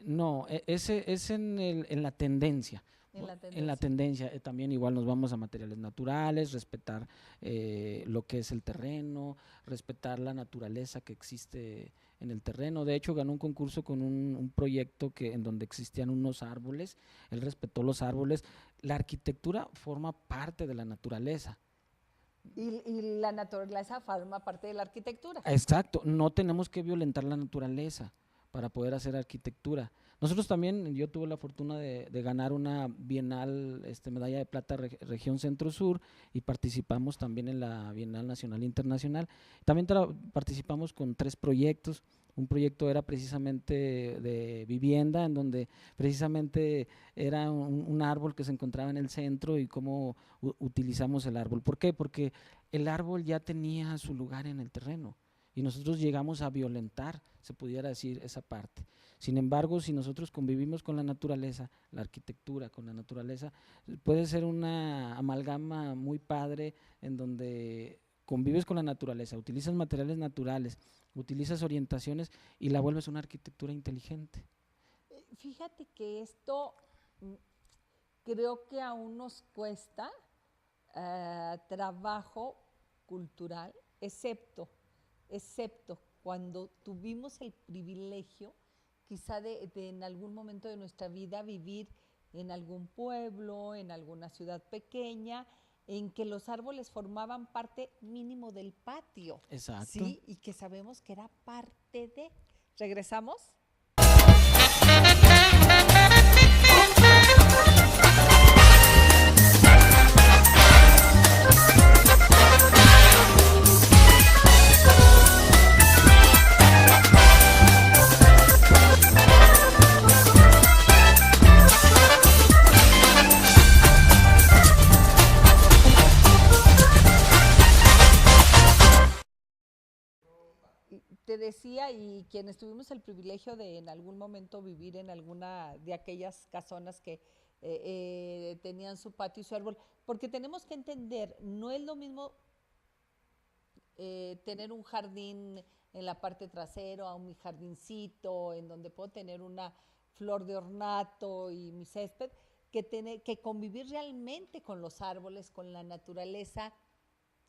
No, ese es en la tendencia. En la tendencia también igual nos vamos a materiales naturales, respetar lo que es el terreno, respetar la naturaleza que existe en el terreno. De hecho, ganó un concurso con un proyecto en donde existían unos árboles. Él respetó los árboles. La arquitectura forma parte de la naturaleza. Y la naturaleza forma parte de la arquitectura. Exacto, no tenemos que violentar la naturaleza para poder hacer arquitectura. Nosotros también, yo tuve la fortuna de ganar una Bienal, medalla de plata región Centro-Sur y participamos también en la Bienal Nacional Internacional. También participamos con 3 proyectos. Un proyecto era precisamente de vivienda, en donde precisamente era un árbol que se encontraba en el centro y cómo utilizamos el árbol. ¿Por qué? Porque el árbol ya tenía su lugar en el terreno y nosotros llegamos a violentar, se pudiera decir, esa parte. Sin embargo, si nosotros convivimos con la naturaleza, la arquitectura con la naturaleza, puede ser una amalgama muy padre en donde convives con la naturaleza, utilizas materiales naturales, utilizas orientaciones y la vuelves una arquitectura inteligente. Fíjate que esto creo que aún nos cuesta trabajo cultural, excepto cuando tuvimos el privilegio quizá de en algún momento de nuestra vida vivir en algún pueblo, en alguna ciudad pequeña, en que los árboles formaban parte mínimo del patio, Exacto. ¿sí? Y que sabemos que era parte de. ¿Regresamos? Te decía, y quienes tuvimos el privilegio de en algún momento vivir en alguna de aquellas casonas que tenían su patio y su árbol, porque tenemos que entender, no es lo mismo tener un jardín en la parte trasera, o mi jardincito, en donde puedo tener una flor de ornato y mi césped, que convivir realmente con los árboles, con la naturaleza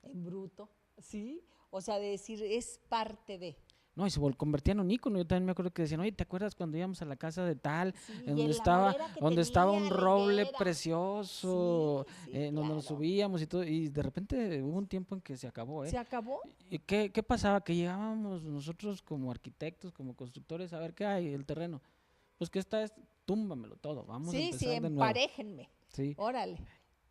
en bruto, ¿sí? O sea, de decir, es parte de. No, y se convertían en un ícono. Yo también me acuerdo que decían, oye, ¿te acuerdas cuando íbamos a la casa de tal, Sí, en y donde en la estaba, madera que donde estaba tenía, un la roble higuera. precioso, Sí, en donde nos claro. subíamos y todo? Y de repente hubo un tiempo en que se acabó, ¿eh? ¿Se acabó? ¿Y qué pasaba? Que llegábamos nosotros como arquitectos, como constructores, a ver qué hay, el terreno. Pues que está, túmbamelo todo, vamos a Sí, sí, empezar de nuevo. emparéjenme. Sí. Órale.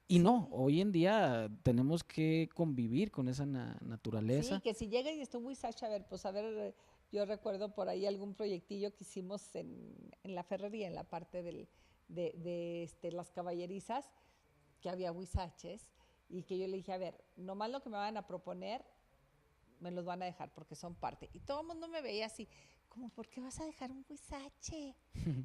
Y Sí, no, hoy en día tenemos que convivir con esa sí, naturaleza. que si llega y estoy muy Sacha, a ver, pues a ver, yo recuerdo por ahí algún proyectillo que hicimos en la ferrería, en la parte de las caballerizas, que había huizaches, y que yo le dije, a ver, nomás lo que me van a proponer, me los van a dejar porque son parte. Y todo el mundo me veía así, como, ¿por qué vas a dejar un huizache?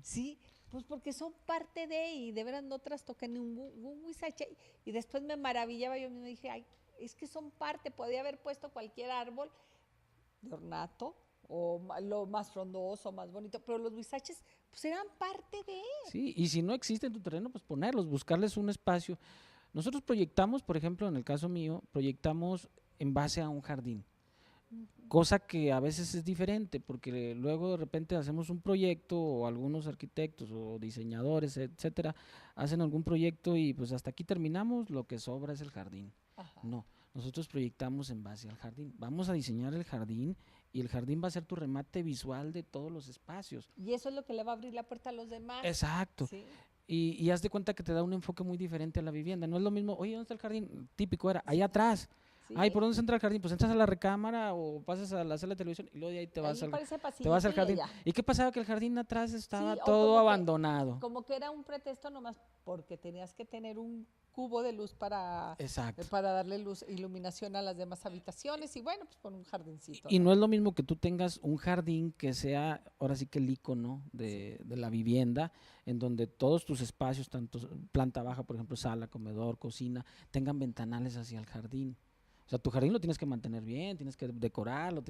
Sí, pues porque son parte de, y de veras no trastoqué ni un huizache. Y después me maravillaba, yo me dije, ay, es que son parte, podía haber puesto cualquier árbol de ornato, o lo más frondoso, más bonito, pero los huizaches, pues eran parte de. Sí, y si no existe en tu terreno, pues ponerlos, buscarles un espacio. Nosotros proyectamos, por ejemplo, en el caso mío, proyectamos en base a un jardín, cosa que a veces es diferente, porque luego de repente hacemos un proyecto o algunos arquitectos o diseñadores, etcétera, hacen algún proyecto y pues hasta aquí terminamos, lo que sobra es el jardín. Ajá. No, nosotros proyectamos en base al jardín. Vamos a diseñar el jardín y el jardín va a ser tu remate visual de todos los espacios. Y eso es lo que le va a abrir la puerta a los demás. Exacto. Sí. Y haz de cuenta que te da un enfoque muy diferente a la vivienda. No es lo mismo, oye, ¿dónde está el jardín? Típico era, allá atrás. Sí. Ay, ¿por dónde se entra el jardín? Pues entras a la recámara o pasas a la sala de televisión y luego de ahí te vas, Ahí parece te vas al pasillito y jardín. allá. ¿Y qué pasaba? Que el jardín atrás estaba Sí, o todo abandonado. como que era un pretexto nomás porque tenías que tener un cubo de luz Exacto. para darle luz, iluminación a las demás habitaciones y bueno, pues con un jardincito. Y no es lo mismo que tú tengas un jardín que sea, ahora sí que el icono de la vivienda, en donde todos tus espacios, tanto planta baja, por ejemplo, sala, comedor, cocina, tengan ventanales hacia el jardín. O sea, tu jardín lo tienes que mantener bien, tienes que decorarlo,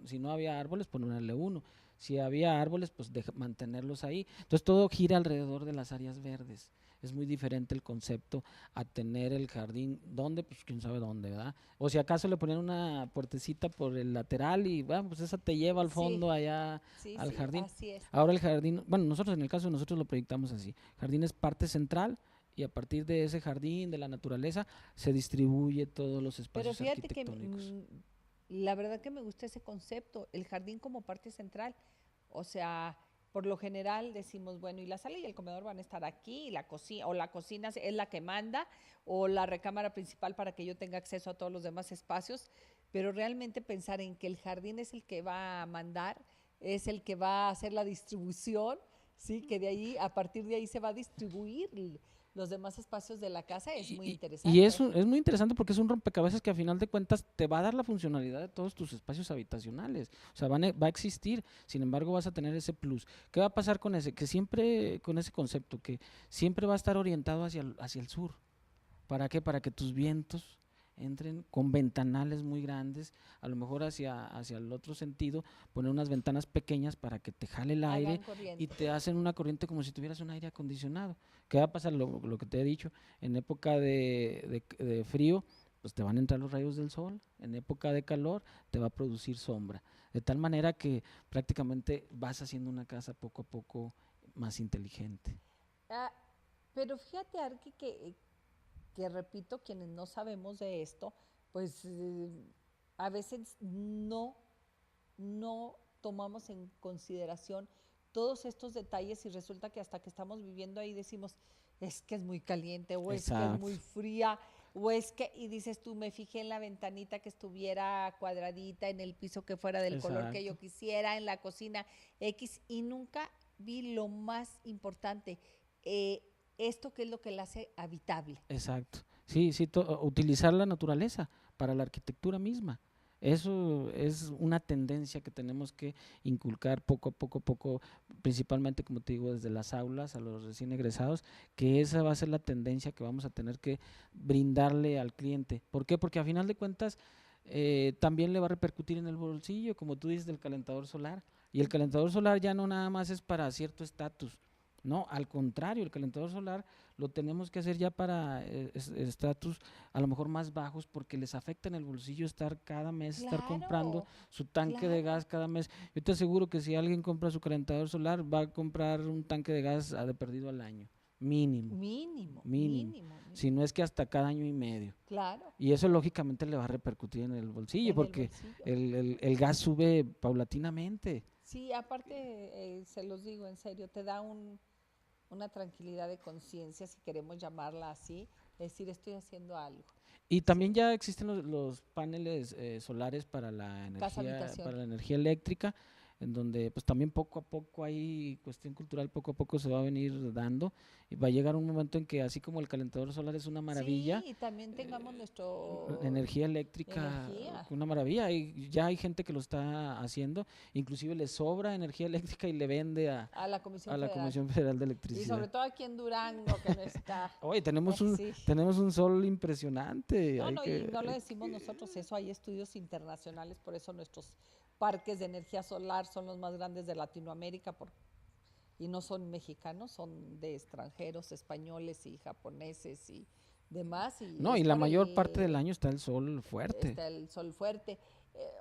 si no había árboles, ponerle uno. Si había árboles, pues mantenerlos ahí. Entonces todo gira alrededor de las áreas verdes. Es muy diferente el concepto a tener el jardín, ¿dónde? Pues quién sabe dónde, ¿verdad? O si acaso le ponen una puertecita por el lateral y bueno, pues esa te lleva al fondo Sí, allá sí, al sí, jardín. así es. Ahora el jardín, bueno, nosotros en el caso de nosotros lo proyectamos así. Jardín es parte central y a partir de ese jardín, de la naturaleza, se distribuye todos los Pero espacios fíjate que arquitectónicos. la verdad que me gusta ese concepto, el jardín como parte central. O sea, por lo general decimos, bueno, y la sala y el comedor van a estar aquí, y la cocina, o la cocina es la que manda, o la recámara principal para que yo tenga acceso a todos los demás espacios, pero realmente pensar en que el jardín es el que va a mandar, es el que va a hacer la distribución, sí, que de ahí, a partir de ahí se va a distribuir los demás espacios de la casa, es muy interesante. Y es muy interesante porque es un rompecabezas que a final de cuentas te va a dar la funcionalidad de todos tus espacios habitacionales. O sea, va a existir, sin embargo vas a tener ese plus. ¿Qué va a pasar con ese? Que siempre, con ese concepto, que siempre va a estar orientado hacia el sur. ¿Para qué? Para que tus vientos entren con ventanales muy grandes, a lo mejor hacia el otro sentido, poner unas ventanas pequeñas para que te jale el aire y te hacen una corriente como si tuvieras un aire acondicionado. ¿Qué va a pasar? Lo que te he dicho, en época de frío, pues te van a entrar los rayos del sol, en época de calor te va a producir sombra, de tal manera que prácticamente vas haciendo una casa poco a poco más inteligente. Ah, pero fíjate, Arqui, que repito, quienes no sabemos de esto, pues a veces no tomamos en consideración todos estos detalles y resulta que hasta que estamos viviendo ahí decimos, es que es muy caliente o es que es muy fría o es que, y dices tú, me fijé en la ventanita que estuviera cuadradita, en el piso que fuera del color que yo quisiera, en la cocina X, y nunca vi lo más importante, esto que es lo que la hace habitable. Exacto. Sí, sí, utilizar la naturaleza para la arquitectura misma. Eso es una tendencia que tenemos que inculcar poco a poco, principalmente, como te digo, desde las aulas a los recién egresados, que esa va a ser la tendencia que vamos a tener que brindarle al cliente. ¿Por qué? Porque a final de cuentas también le va a repercutir en el bolsillo, como tú dices, del calentador solar. Y el calentador solar ya no nada más es para cierto estatus, no, al contrario, el calentador solar lo tenemos que hacer ya para estatus a lo mejor más bajos porque les afecta en el bolsillo estar cada mes, estar comprando su tanque de gas cada mes. Yo te aseguro que si alguien compra su calentador solar va a comprar un tanque de gas de perdido al año, mínimo. Si no es que hasta cada año y medio. Claro. Y eso lógicamente le va a repercutir en el bolsillo porque el gas sube paulatinamente. Sí, aparte, se los digo en serio, te da una tranquilidad de conciencia, si queremos llamarla así, decir estoy haciendo algo. Y también ya existen los paneles solares para la energía eléctrica, en donde pues también poco a poco hay cuestión cultural, poco a poco se va a venir dando y va a llegar un momento en que así como el calentador solar es una maravilla, sí, y también tengamos energía eléctrica, una maravilla, y ya hay gente que lo está haciendo, inclusive le sobra energía eléctrica y le vende a la Comisión Federal de Electricidad. Y sobre todo aquí en Durango, que no está. Oye, tenemos un sol impresionante. Y no lo decimos nosotros, eso hay estudios internacionales, por eso nuestros parques de energía solar son los más grandes de Latinoamérica y no son mexicanos, son de extranjeros, españoles y japoneses y demás. Y la mayor parte del año está el sol fuerte. Está el sol fuerte.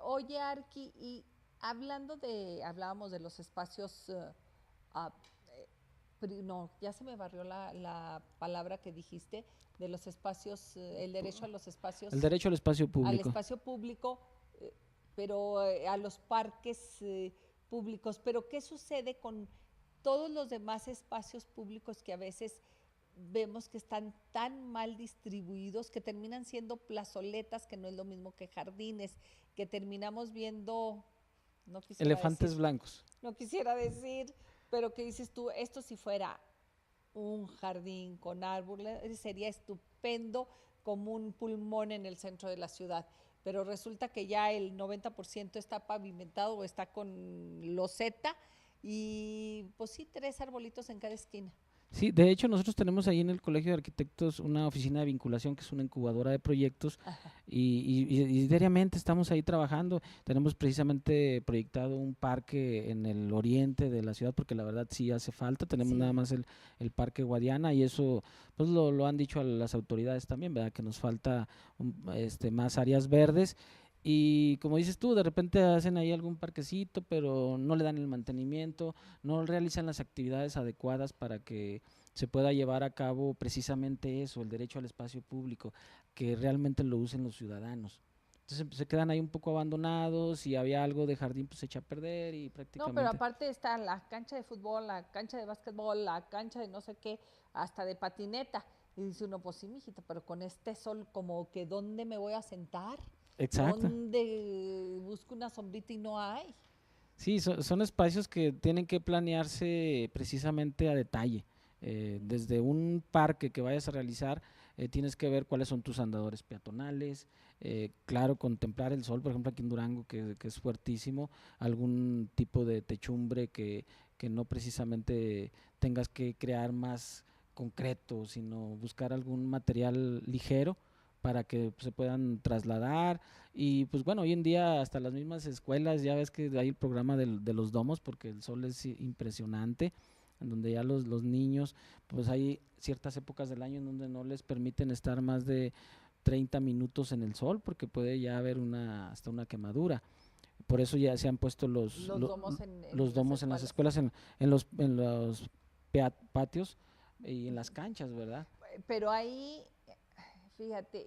Oye, Arqui, y hablábamos de los espacios, ya se me barrió la palabra que dijiste, de los espacios, el derecho a los espacios. El derecho al espacio público. Al espacio público, pero a los parques públicos. Pero ¿qué sucede con todos los demás espacios públicos que a veces vemos que están tan mal distribuidos que terminan siendo plazoletas, que no es lo mismo que jardines, que terminamos viendo, elefantes blancos? No quisiera decir, pero que dices tú, esto si fuera un jardín con árboles sería estupendo como un pulmón en el centro de la ciudad. Pero resulta que ya el 90% está pavimentado o está con loseta y pues sí, 3 arbolitos en cada esquina. Sí, de hecho nosotros tenemos ahí en el Colegio de Arquitectos una oficina de vinculación que es una incubadora de proyectos y diariamente estamos ahí trabajando. Tenemos precisamente proyectado un parque en el oriente de la ciudad porque la verdad sí hace falta. Tenemos nada más el Parque Guadiana y eso pues lo han dicho a las autoridades también, ¿verdad? Que nos falta más áreas verdes. Y como dices tú, de repente hacen ahí algún parquecito, pero no le dan el mantenimiento, no realizan las actividades adecuadas para que se pueda llevar a cabo precisamente eso, el derecho al espacio público, que realmente lo usen los ciudadanos. Entonces se quedan ahí un poco abandonados, y había algo de jardín pues se echa a perder y prácticamente. No, pero aparte está la cancha de fútbol, la cancha de básquetbol, la cancha de no sé qué, hasta de patineta. Y dice uno, pues sí, mijito, pero con este sol como que ¿dónde me voy a sentar? Exacto. ¿Dónde busco una sombrita y no hay? Sí, son espacios que tienen que planearse precisamente a detalle. Desde un parque que vayas a realizar, tienes que ver cuáles son tus andadores peatonales, claro, contemplar el sol, por ejemplo aquí en Durango, que es fuertísimo, algún tipo de techumbre que no precisamente tengas que crear más concreto, sino buscar algún material ligero para que se puedan trasladar. Y pues bueno, hoy en día hasta las mismas escuelas, ya ves que hay el programa de los domos, porque el sol es impresionante, en donde ya los niños, pues hay ciertas épocas del año en donde no les permiten estar más de 30 minutos en el sol, porque puede ya haber hasta una quemadura. Por eso ya se han puesto Los domos los en las domos en las escuelas. escuelas, en los patios y en las canchas, ¿verdad? Pero ahí, fíjate,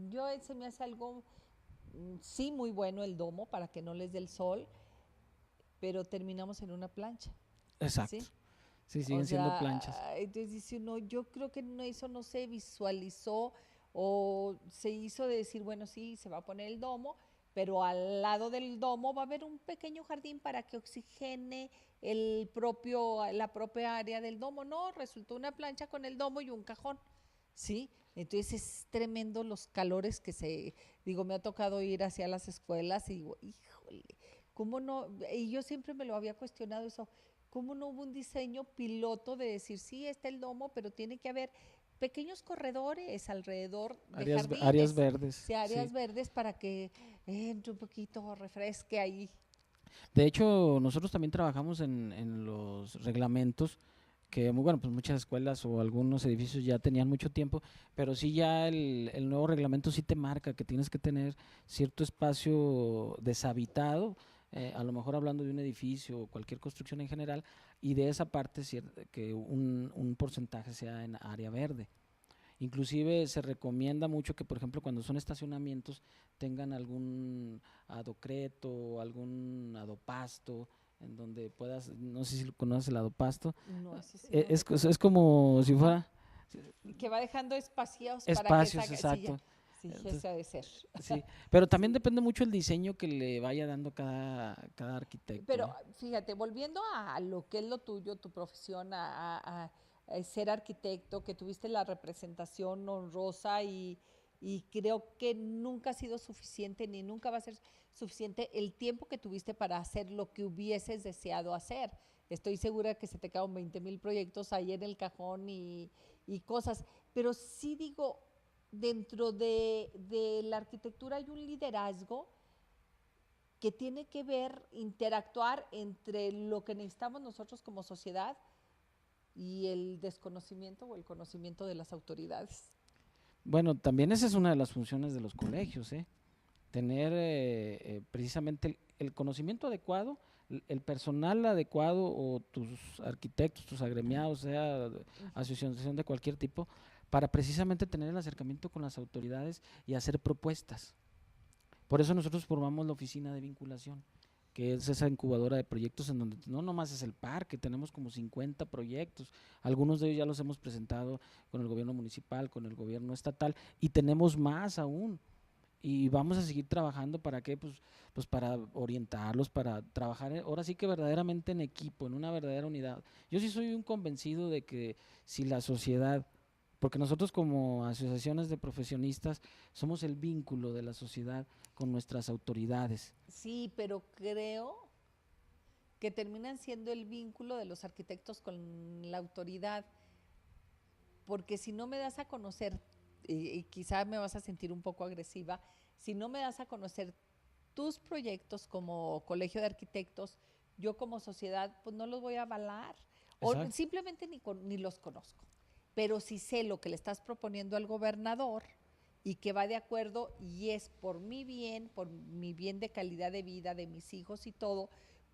yo se me hace algo, sí, muy bueno el domo para que no les dé el sol, pero terminamos en una plancha, Exacto. ¿sí? Sí, O siguen siendo planchas. sea, entonces dice uno, yo creo que eso no se visualizó o se hizo de decir, bueno, sí, se va a poner el domo, pero al lado del domo va a haber un pequeño jardín para que oxigene la propia área del domo. No, resultó una plancha con el domo y un cajón, ¿sí? Entonces es tremendo los calores digo, me ha tocado ir hacia las escuelas y digo, híjole, ¿cómo no? Y yo siempre me lo había cuestionado eso, ¿cómo no hubo un diseño piloto de decir, sí, está el domo, pero tiene que haber pequeños corredores alrededor de Áreas jardines, verdes, sí, áreas sí. verdes para que entre un poquito, refresque ahí? De hecho, nosotros también trabajamos en los reglamentos que muy bueno, pues muchas escuelas o algunos edificios ya tenían mucho tiempo, pero sí ya el nuevo reglamento sí te marca que tienes que tener cierto espacio deshabitado, a lo mejor hablando de un edificio o cualquier construcción en general, y de esa parte que un porcentaje sea en área verde. Inclusive se recomienda mucho que, por ejemplo, cuando son estacionamientos, tengan algún adocreto, algún adopasto, en donde puedas, no sé si conoces el adopasto, No, ese sí no lo es conozco. como si fuera Que va dejando espacios para que espacios, saque, sí, ya, exacto. sí, Entonces, ese ha de ser. sí, pero también Sí. depende mucho el diseño que le vaya dando cada arquitecto, Pero ¿eh? fíjate, volviendo a lo que es lo tuyo, tu profesión, a ser arquitecto, que tuviste la representación honrosa y creo que nunca ha sido suficiente ni nunca va a ser suficiente el tiempo que tuviste para hacer lo que hubieses deseado hacer. Estoy segura que se te quedaron 20,000 proyectos ahí en el cajón y cosas, pero sí digo, dentro de la arquitectura hay un liderazgo que tiene que ver, interactuar entre lo que necesitamos nosotros como sociedad y el desconocimiento o el conocimiento de las autoridades. Bueno, también esa es una de las funciones de los colegios, ¿eh? Tener precisamente el conocimiento adecuado, el personal adecuado o tus arquitectos, tus agremiados, sea asociación de cualquier tipo, para precisamente tener el acercamiento con las autoridades y hacer propuestas. Por eso nosotros formamos la oficina de vinculación, que es esa incubadora de proyectos en donde no nomás es el parque, tenemos como 50 proyectos, algunos de ellos ya los hemos presentado con el gobierno municipal, con el gobierno estatal y tenemos más aún y vamos a seguir trabajando para qué, pues para orientarlos, para trabajar ahora sí que verdaderamente en equipo, en una verdadera unidad. Yo sí soy un convencido de que si la sociedad, porque nosotros como asociaciones de profesionistas somos el vínculo de la sociedad con nuestras autoridades. Sí, pero creo que terminan siendo el vínculo de los arquitectos con la autoridad, porque si no me das a conocer, y quizá me vas a sentir un poco agresiva, si no me das a conocer tus proyectos como colegio de arquitectos, yo como sociedad, pues no los voy a avalar, o Exacto. simplemente ni los conozco. Pero si sé lo que le estás proponiendo al gobernador y que va de acuerdo y es por mi bien de calidad de vida de mis hijos y todo,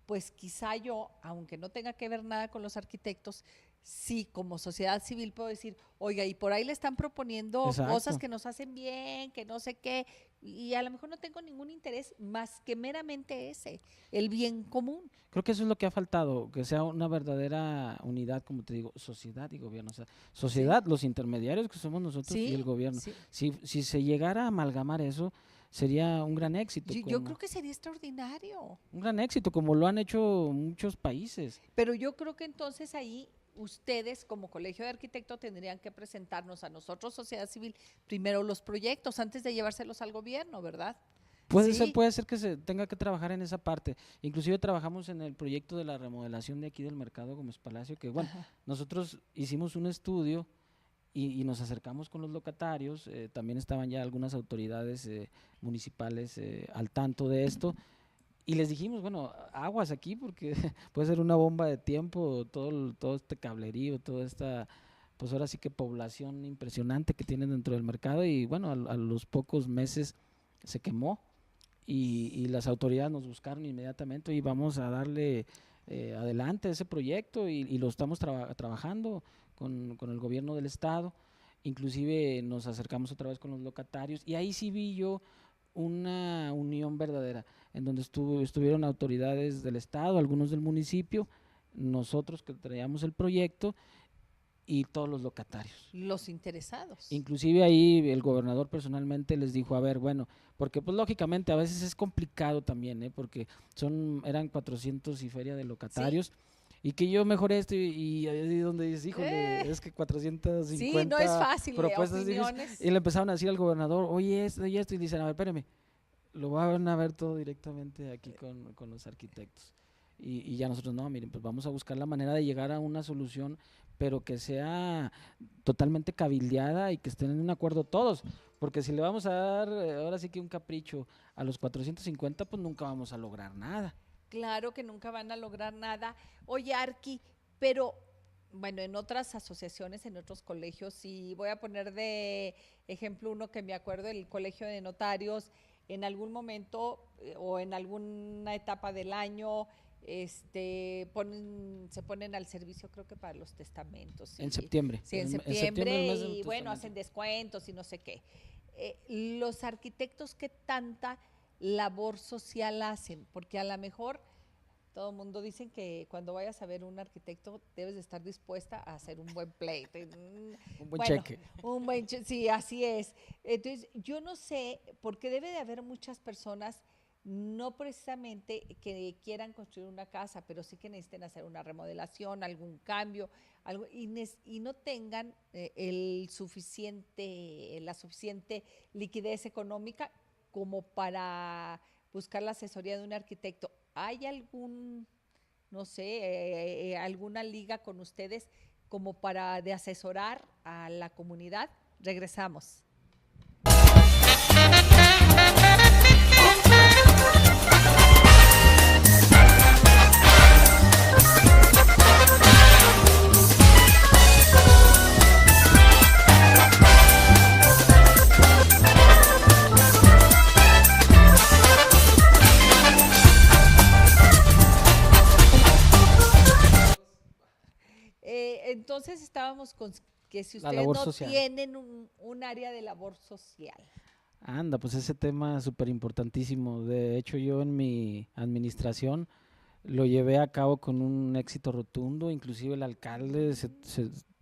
pues quizá yo, aunque no tenga que ver nada con los arquitectos, sí, como sociedad civil puedo decir, oiga, y por ahí le están proponiendo cosas Exacto. que nos hacen bien, que no sé qué, y a lo mejor no tengo ningún interés más que meramente ese, el bien común. Creo que eso es lo que ha faltado, que sea una verdadera unidad, como te digo, sociedad y gobierno. O sea, Sí, sociedad, los intermediarios que somos nosotros y el sí, gobierno. sí. Si se llegara a amalgamar eso, sería un gran éxito. Yo creo que sería extraordinario. Un gran éxito, como lo han hecho muchos países. Pero yo creo que entonces ahí ustedes como Colegio de Arquitectos tendrían que presentarnos a nosotros, sociedad civil, primero los proyectos antes de llevárselos al gobierno, ¿verdad? Puede ser que se tenga que trabajar en esa parte. Inclusive trabajamos en el proyecto de la remodelación de aquí del Mercado Gómez Palacio, que bueno, nosotros hicimos un estudio y nos acercamos con los locatarios, también estaban ya algunas autoridades municipales al tanto de esto, y les dijimos, bueno, aguas aquí porque puede ser una bomba de tiempo, todo este cablerío, toda esta, pues ahora sí que población impresionante que tienen dentro del mercado, y bueno, a los pocos meses se quemó y las autoridades nos buscaron inmediatamente y vamos a darle adelante ese proyecto y lo estamos trabajando con el gobierno del estado. Inclusive nos acercamos otra vez con los locatarios y ahí sí vi yo una unión verdadera, en donde estuvieron autoridades del estado, algunos del municipio, nosotros que traíamos el proyecto y todos los locatarios. Los interesados. Inclusive ahí el gobernador personalmente les dijo, a ver, bueno, porque pues lógicamente a veces es complicado también, porque eran 400 y feria de locatarios. ¿Sí? Y que yo mejoré esto y ahí donde dices, híjole, es que 450 sí, no es fácil, propuestas difíciles. Y le empezaron a decir al gobernador, oye, esto y esto, y dicen, a ver, espérame, lo van a ver todo directamente aquí con los arquitectos. Y ya nosotros, no, miren, pues vamos a buscar la manera de llegar a una solución, pero que sea totalmente cabildeada y que estén en un acuerdo todos, porque si le vamos a dar ahora sí que un capricho a los 450, pues nunca vamos a lograr nada. Claro que nunca van a lograr nada. Oye, Arqui, pero bueno, en otras asociaciones, en otros colegios, y voy a poner de ejemplo uno que me acuerdo, el Colegio de Notarios, en algún momento o en alguna etapa del año, se ponen al servicio, creo que para los testamentos. En septiembre. Sí, en septiembre y bueno, hacen descuentos y no sé qué. Los arquitectos, ¿qué tanta labor social hacen? Porque a lo mejor todo el mundo dice que cuando vayas a ver un arquitecto debes de estar dispuesta a hacer un buen pleito. Un buen cheque. Sí, así es. Entonces, yo no sé, porque debe de haber muchas personas, no precisamente que quieran construir una casa, pero sí que necesiten hacer una remodelación, algún cambio, algo, y no tengan la suficiente liquidez económica como para buscar la asesoría de un arquitecto. ¿Hay alguna liga con ustedes como para de asesorar a la comunidad? Regresamos. Entonces estábamos con que si ustedes no social. Tienen un área de labor social. Anda, pues ese tema es súper importantísimo. De hecho, yo en mi administración lo llevé a cabo con un éxito rotundo. Inclusive el alcalde se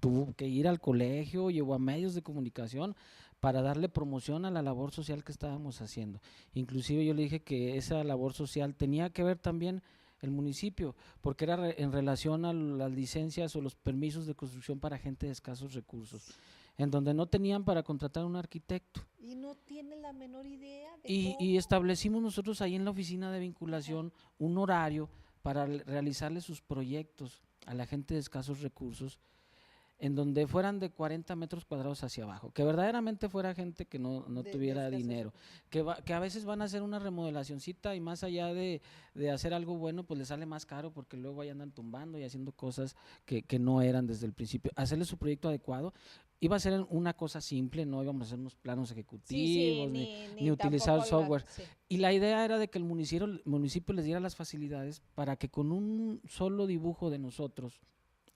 tuvo que ir al colegio, llevó a medios de comunicación para darle promoción a la labor social que estábamos haciendo. Inclusive yo le dije que esa labor social tenía que ver también el municipio, porque era en relación a las licencias o los permisos de construcción para gente de escasos recursos, en donde no tenían para contratar a un arquitecto. Y no tienen la menor idea de y establecimos nosotros ahí en la oficina de vinculación un horario para realizarle sus proyectos a la gente de escasos recursos, en donde fueran de 40 metros cuadrados hacia abajo, que verdaderamente fuera gente que no tuviera dinero, que a veces van a hacer una remodelacioncita y más allá de hacer algo bueno, pues les sale más caro porque luego ahí andan tumbando y haciendo cosas que no eran desde el principio. Hacerle su proyecto adecuado, iba a ser una cosa simple, no íbamos a hacer unos planos ejecutivos, ni utilizar software. Sí. Y la idea era de que el municipio les diera las facilidades para que con un solo dibujo de nosotros,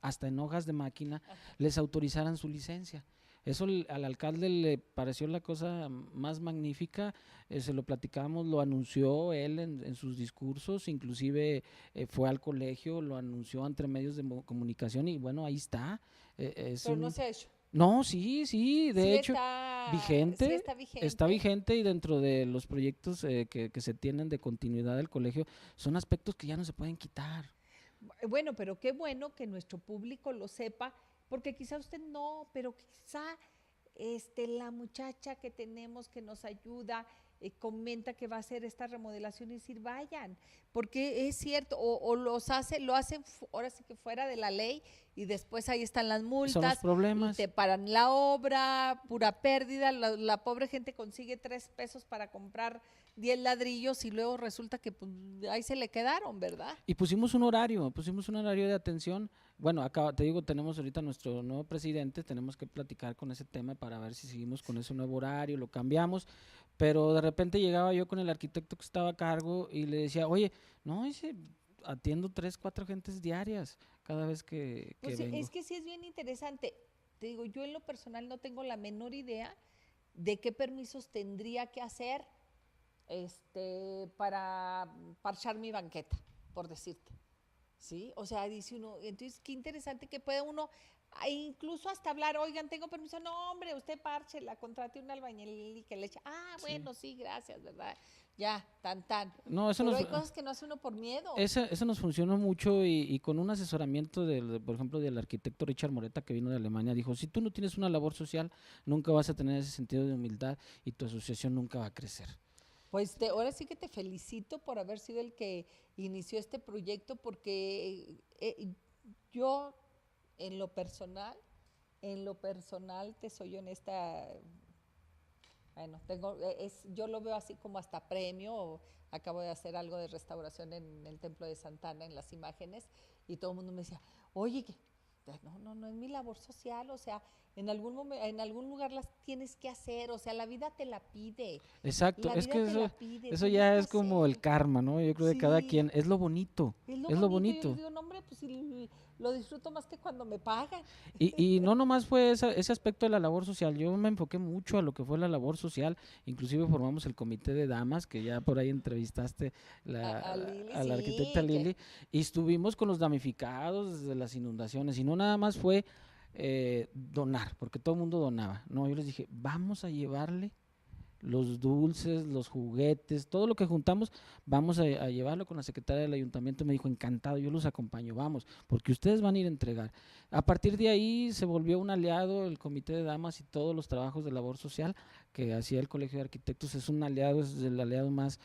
hasta en hojas de máquina, les autorizaran su licencia. Eso al alcalde le pareció la cosa más magnífica, se lo platicamos, lo anunció él en sus discursos, inclusive fue al colegio, lo anunció entre medios de comunicación y bueno, ahí está. Pero no se ha hecho. No, sí, sí, de Sí hecho, sí vigente, está vigente. vigente y dentro de los proyectos que se tienen de continuidad del colegio, son aspectos que ya no se pueden quitar. Bueno, pero qué bueno que nuestro público lo sepa, porque quizá usted no, pero quizá la muchacha que tenemos que nos ayuda comenta que va a hacer esta remodelación y decir, vayan, porque es cierto, o lo hacen ahora sí que fuera de la ley y después ahí están las Son los multas y problemas. te paran la obra, pura pérdida, la pobre gente consigue 3 pesos para comprar 10 ladrillos y luego resulta que pues, ahí se le quedaron, ¿verdad? Y pusimos un horario de atención. Bueno, acá te digo, tenemos ahorita nuestro nuevo presidente, tenemos que platicar con ese tema para ver si seguimos con ese nuevo horario, lo cambiamos, pero de repente llegaba yo con el arquitecto que estaba a cargo y le decía, oye, no, dice, atiendo 3, 4 gentes diarias cada vez que Pues vengo. es que sí es bien interesante. Te digo, yo en lo personal no tengo la menor idea de qué permisos tendría que hacer para parchar mi banqueta, por decirte. ¿Sí? O sea, dice uno, entonces qué interesante que puede uno incluso hasta hablar, oigan, tengo permiso, no, hombre, usted párchela, contrate un albañil y que le eche, Sí. bueno, sí, gracias, ¿verdad? Ya, tan, tan. No, eso Pero nos, hay cosas que no hace uno por miedo. eso nos funcionó mucho y con un asesoramiento, por ejemplo, del arquitecto Richard Moreta que vino de Alemania, dijo, si tú no tienes una labor social, nunca vas a tener ese sentido de humildad y tu asociación nunca va a crecer. Pues ahora sí que te felicito por haber sido el que inició este proyecto porque yo en lo personal te soy honesta, bueno, yo lo veo así como hasta premio. Acabo de hacer algo de restauración en el Templo de Santana, en las imágenes, y todo el mundo me decía, oye, no, no, no es mi labor social, o sea, en algún lugar las tienes que hacer, o sea, la vida te la pide, Exacto, la es vida que te la pide, eso tienes ya que es como el hacer. karma, ¿no? Yo creo que cada Sí, quien, es lo bonito, es lo es lo bonito, yo les bonito. digo, no, hombre, pues si lo disfruto más que cuando me pagan. Y no nomás fue ese aspecto de la labor social, yo me enfoqué mucho a lo que fue la labor social, inclusive formamos el comité de damas, que ya por ahí entrevistaste A Lili, a la arquitecta sí, que Lili, y estuvimos con los damnificados desde las inundaciones, y no nada más fue donar, porque todo el mundo donaba, no, yo les dije, vamos a llevarle los dulces, los juguetes, todo lo que juntamos, vamos a llevarlo con la secretaria del ayuntamiento. Me dijo, encantado, yo los acompaño, vamos, porque ustedes van a ir a entregar. A partir de ahí se volvió un aliado el comité de damas y todos los trabajos de labor social que hacía el Colegio de Arquitectos. Es un aliado, es el aliado más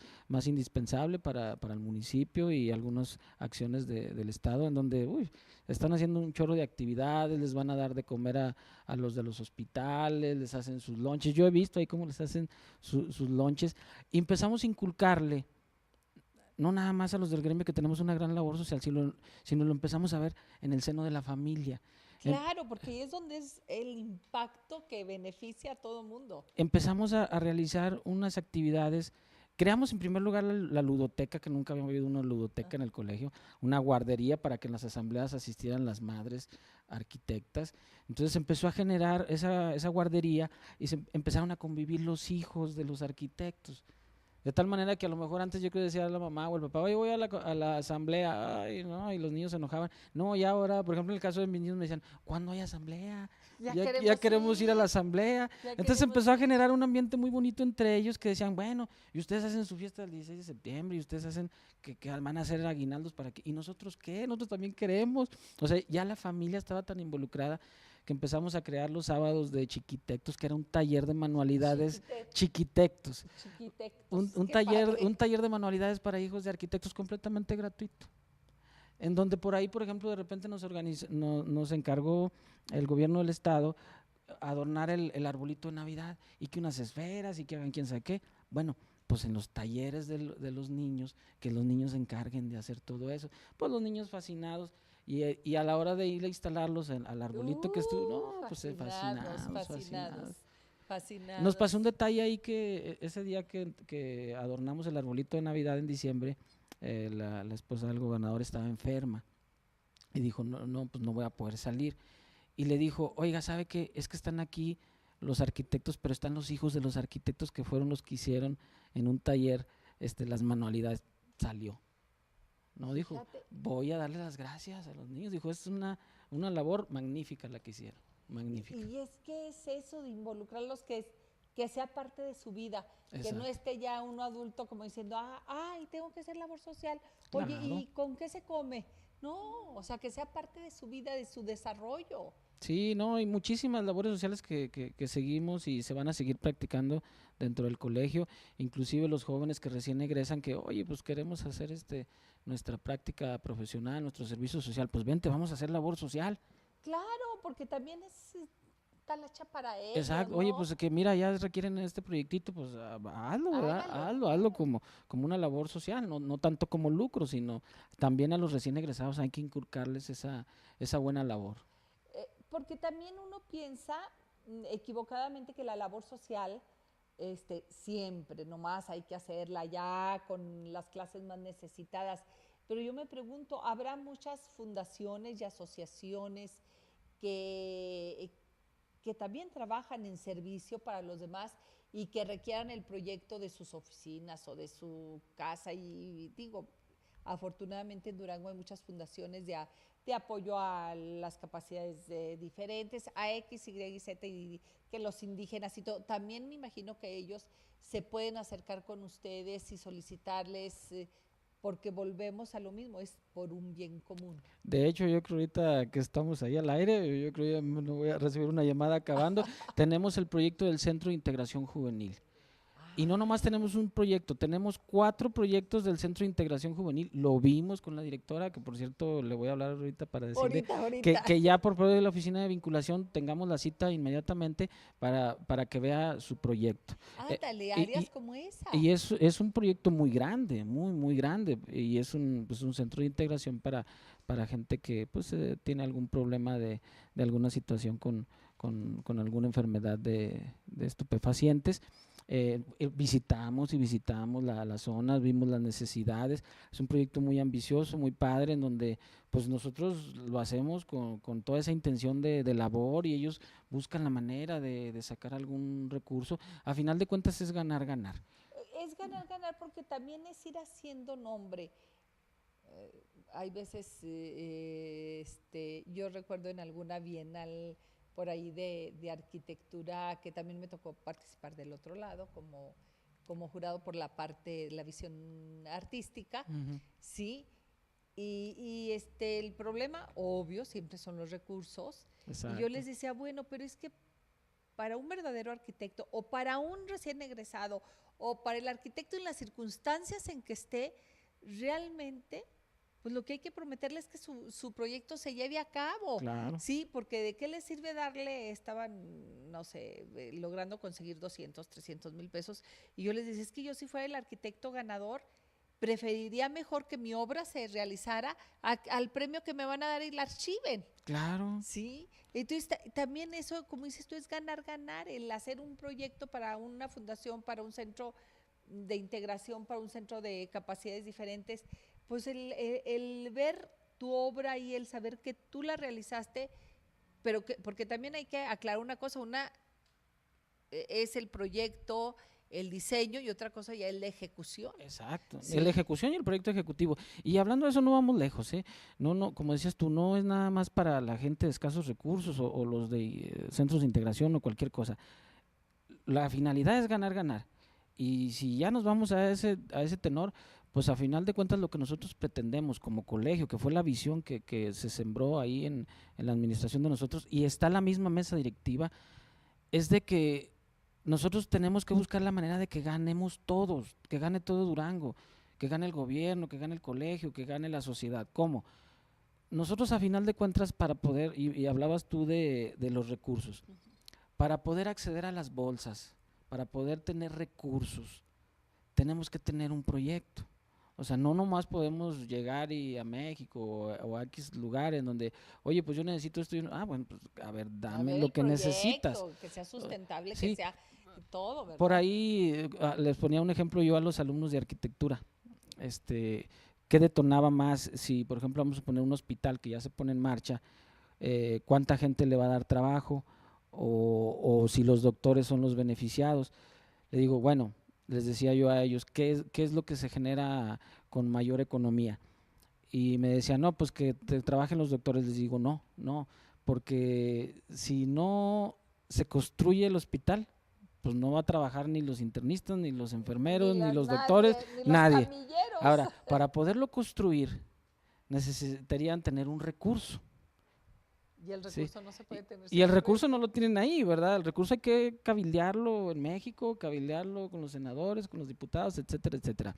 indispensable para el municipio y algunas acciones del Estado en donde están haciendo un chorro de actividades, les van a dar de comer a los de los hospitales, les hacen sus lonches. Yo he visto ahí cómo les hacen sus lonches, y empezamos a inculcarle, no nada más a los del gremio que tenemos una gran labor social, sino lo empezamos a ver en el seno de la familia. claro, porque ahí es donde es el impacto que beneficia a todo mundo. Empezamos a realizar unas actividades. Creamos en primer lugar la ludoteca, que nunca había habido una ludoteca en el colegio, una guardería para que en las asambleas asistieran las madres arquitectas. Entonces empezó a generar esa guardería y empezaron a convivir los hijos de los arquitectos. De tal manera que a lo mejor antes yo creo que decía a la mamá o el papá, oye, voy a la asamblea, ay, no, y los niños se enojaban. No, ya ahora, por ejemplo, en el caso de mis niños me decían, ¿cuándo hay asamblea? Ya queremos ir a la asamblea. ya Entonces queremos empezó a ir. generar un ambiente muy bonito entre ellos que decían, bueno, y ustedes hacen su fiesta el 16 de septiembre, y ustedes hacen que van a hacer aguinaldos para que, ¿y nosotros qué? Nosotros también queremos. O sea, ya la familia estaba tan involucrada que empezamos a crear los sábados de chiquitectos, que era un taller de manualidades chiquitectos. Chiquitectos, Un qué padre. taller de manualidades para hijos de arquitectos completamente gratuito, en donde por ahí, por ejemplo, de repente nos encargó el gobierno del estado adornar el arbolito de Navidad y que unas esferas y que hagan quién sabe qué. Bueno, pues en los talleres de los niños, que los niños se encarguen de hacer todo eso, pues los niños fascinados. Y a la hora de ir a instalarlos al arbolito que estuvo, no, pues Fascinados, fascinados, fascinados. fascinados, Nos pasó un fascinados. detalle ahí que ese día que adornamos el arbolito de Navidad en diciembre, la esposa del gobernador estaba enferma y dijo, no, no, pues no voy a poder salir. Y le dijo, oiga, ¿sabe qué? Es que están aquí los arquitectos, pero están los hijos de los arquitectos que fueron los que hicieron en un taller las manualidades. Salió. No, dijo, Fíjate, voy a darle las gracias a los niños. Dijo, es una labor magnífica la que hicieron. magnífica. Y es que es eso de involucrarlos, que sea parte de su vida, que no Exacto. esté ya uno adulto como diciendo, ay, tengo que hacer labor social, oye, Claro. ¿y con qué se come? No, o sea, que sea parte de su vida, de su desarrollo. Sí, no, hay muchísimas labores sociales que seguimos y se van a seguir practicando dentro del colegio, inclusive los jóvenes que recién egresan que, oye, pues queremos hacer nuestra práctica profesional, nuestro servicio social, pues vente, vamos a hacer labor social. Claro, porque también es talacha para ellos, Exacto, oye, ¿no? pues que mira, ya requieren este proyectito, pues hazlo, ¿verdad? Hágalo, Hazlo como una labor social, no tanto como lucro, sino también a los recién egresados hay que inculcarles esa buena labor. Porque también uno piensa equivocadamente que la labor social siempre, nomás hay que hacerla ya con las clases más necesitadas. Pero yo me pregunto, ¿habrá muchas fundaciones y asociaciones que, que también trabajan en servicio para los demás y que requieran el proyecto de sus oficinas o de su casa? Y digo, afortunadamente en Durango hay muchas fundaciones de apoyo a las capacidades diferentes, a X, Y, Z, y que los indígenas y todo. También me imagino que ellos se pueden acercar con ustedes y solicitarles, porque volvemos a lo mismo, es por un bien común. De hecho, yo creo ahorita que estamos ahí al aire, yo creo ya me voy a recibir una llamada acabando. Tenemos el proyecto del Centro de Integración Juvenil. Y no nomás tenemos un proyecto, tenemos 4 proyectos del Centro de Integración Juvenil. Lo vimos con la directora, que por cierto le voy a hablar ahorita para decirle Ahorita, que, ahorita. que ya por medio de la oficina de vinculación tengamos la cita inmediatamente para que vea su proyecto. Eh, Ándale, y, áreas y- como esa. y es un proyecto muy grande, muy grande, y es un centro de integración para gente que pues tiene algún problema de alguna situación con alguna enfermedad de estupefacientes. Visitamos y visitamos las zonas, vimos las necesidades. Es un proyecto muy ambicioso, muy padre, en donde pues nosotros lo hacemos con toda esa intención de labor y ellos buscan la manera de sacar algún recurso. A final de cuentas es ganar, ganar. Es ganar, ganar, porque también es ir haciendo nombre. Hay veces, yo recuerdo en alguna bienal por ahí de arquitectura, que también me tocó participar del otro lado como jurado por la parte, la visión artística, Ujú. sí. Y el problema, obvio, siempre son los recursos. Y yo Exacto. les decía, bueno, pero es que para un verdadero arquitecto o para un recién egresado o para el arquitecto en las circunstancias en que esté, realmente, pues lo que hay que prometerle es que su proyecto se lleve a cabo, Claro. ¿sí? Porque de qué le sirve darle, estaban, no sé, logrando conseguir 200, 300 mil pesos, y yo les decía, es que yo si fuera el arquitecto ganador, preferiría mejor que mi obra se realizara al premio que me van a dar y la archiven. Claro. Sí, entonces también eso, como dices tú, es ganar, ganar, el hacer un proyecto para una fundación, para un centro de integración, para un centro de capacidades diferentes, pues el ver tu obra y el saber que tú la realizaste, pero que, porque también hay que aclarar una cosa, una es el proyecto, el diseño y otra cosa ya es la ejecución. Exacto, la Sí, ejecución y el proyecto ejecutivo. Y hablando de eso, no vamos lejos, ¿eh? No, como decías tú, no es nada más para la gente de escasos recursos o los de centros de integración o cualquier cosa. La finalidad es ganar, ganar. Y si ya nos vamos a ese tenor, pues a final de cuentas lo que nosotros pretendemos como colegio, que fue la visión que se sembró ahí en la administración de nosotros, y está la misma mesa directiva, es de que nosotros tenemos que buscar la manera de que ganemos todos, que gane todo Durango, que gane el gobierno, que gane el colegio, que gane la sociedad. ¿Cómo? Nosotros a final de cuentas para poder, y hablabas tú de los recursos, para poder acceder a las bolsas, para poder tener recursos, tenemos que tener un proyecto. O sea, no nomás podemos llegar a México o a X lugares donde, oye, pues yo necesito esto. Bueno, pues a ver, a dame ver lo el que necesitas. proyecto, que sea sustentable, que Sí, sea todo, por ¿verdad? ahí les ponía un ejemplo yo a los alumnos de arquitectura. ¿Qué detonaba más si, por ejemplo, vamos a poner un hospital que ya se pone en marcha? ¿Cuánta gente le va a dar trabajo? O si los doctores son los beneficiados. Le digo, bueno, les decía yo a ellos, ¿qué es lo que se genera con mayor economía? Y me decían, no, pues que te trabajen los doctores. Les digo, no, porque si no se construye el hospital, pues no va a trabajar ni los internistas, ni los enfermeros, ni los doctores, ni los nadie. camilleros. Ahora, para poderlo construir, necesitarían tener un recurso. Y el Sí. recurso no se puede tener. Y el recurso no lo tienen ahí, ¿verdad? El recurso hay que cabildearlo en México, cabildearlo con los senadores, con los diputados, etcétera, etcétera.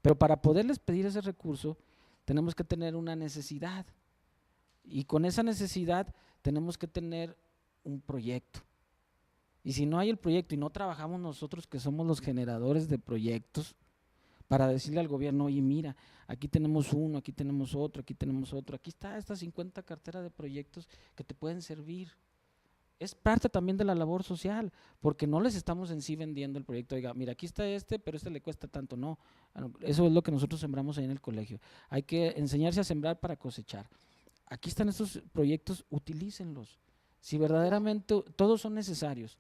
Pero para poderles pedir ese recurso, tenemos que tener una necesidad. Y con esa necesidad tenemos que tener un proyecto. Y si no hay el proyecto y no trabajamos nosotros, que somos los generadores de proyectos, para decirle al gobierno, oye, mira, aquí tenemos uno, aquí tenemos otro, aquí está esta 50 cartera de proyectos que te pueden servir. Es parte también de la labor social, porque no les estamos en sí vendiendo el proyecto, oiga, mira, aquí está pero este le cuesta tanto, no. Eso es lo que nosotros sembramos ahí en el colegio. Hay que enseñarse a sembrar para cosechar. Aquí están estos proyectos, utilícenlos. Si verdaderamente todos son necesarios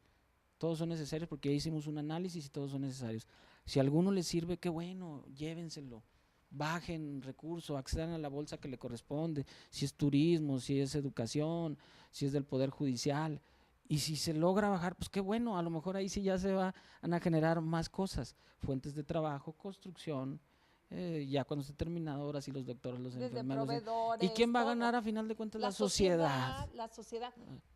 porque ya hicimos un análisis y todos son necesarios. Si a alguno les sirve, qué bueno, llévenselo, bajen recursos, accedan a la bolsa que le corresponde, si es turismo, si es educación, si es del Poder Judicial. Y si se logra bajar, pues qué bueno, a lo mejor ahí sí ya se van a generar más cosas, fuentes de trabajo, construcción, ya cuando esté terminado, ahora sí los doctores, los Desde enfermeros. proveedores, ¿Y quién va a todo. ganar a final de cuentas? La sociedad. La sociedad.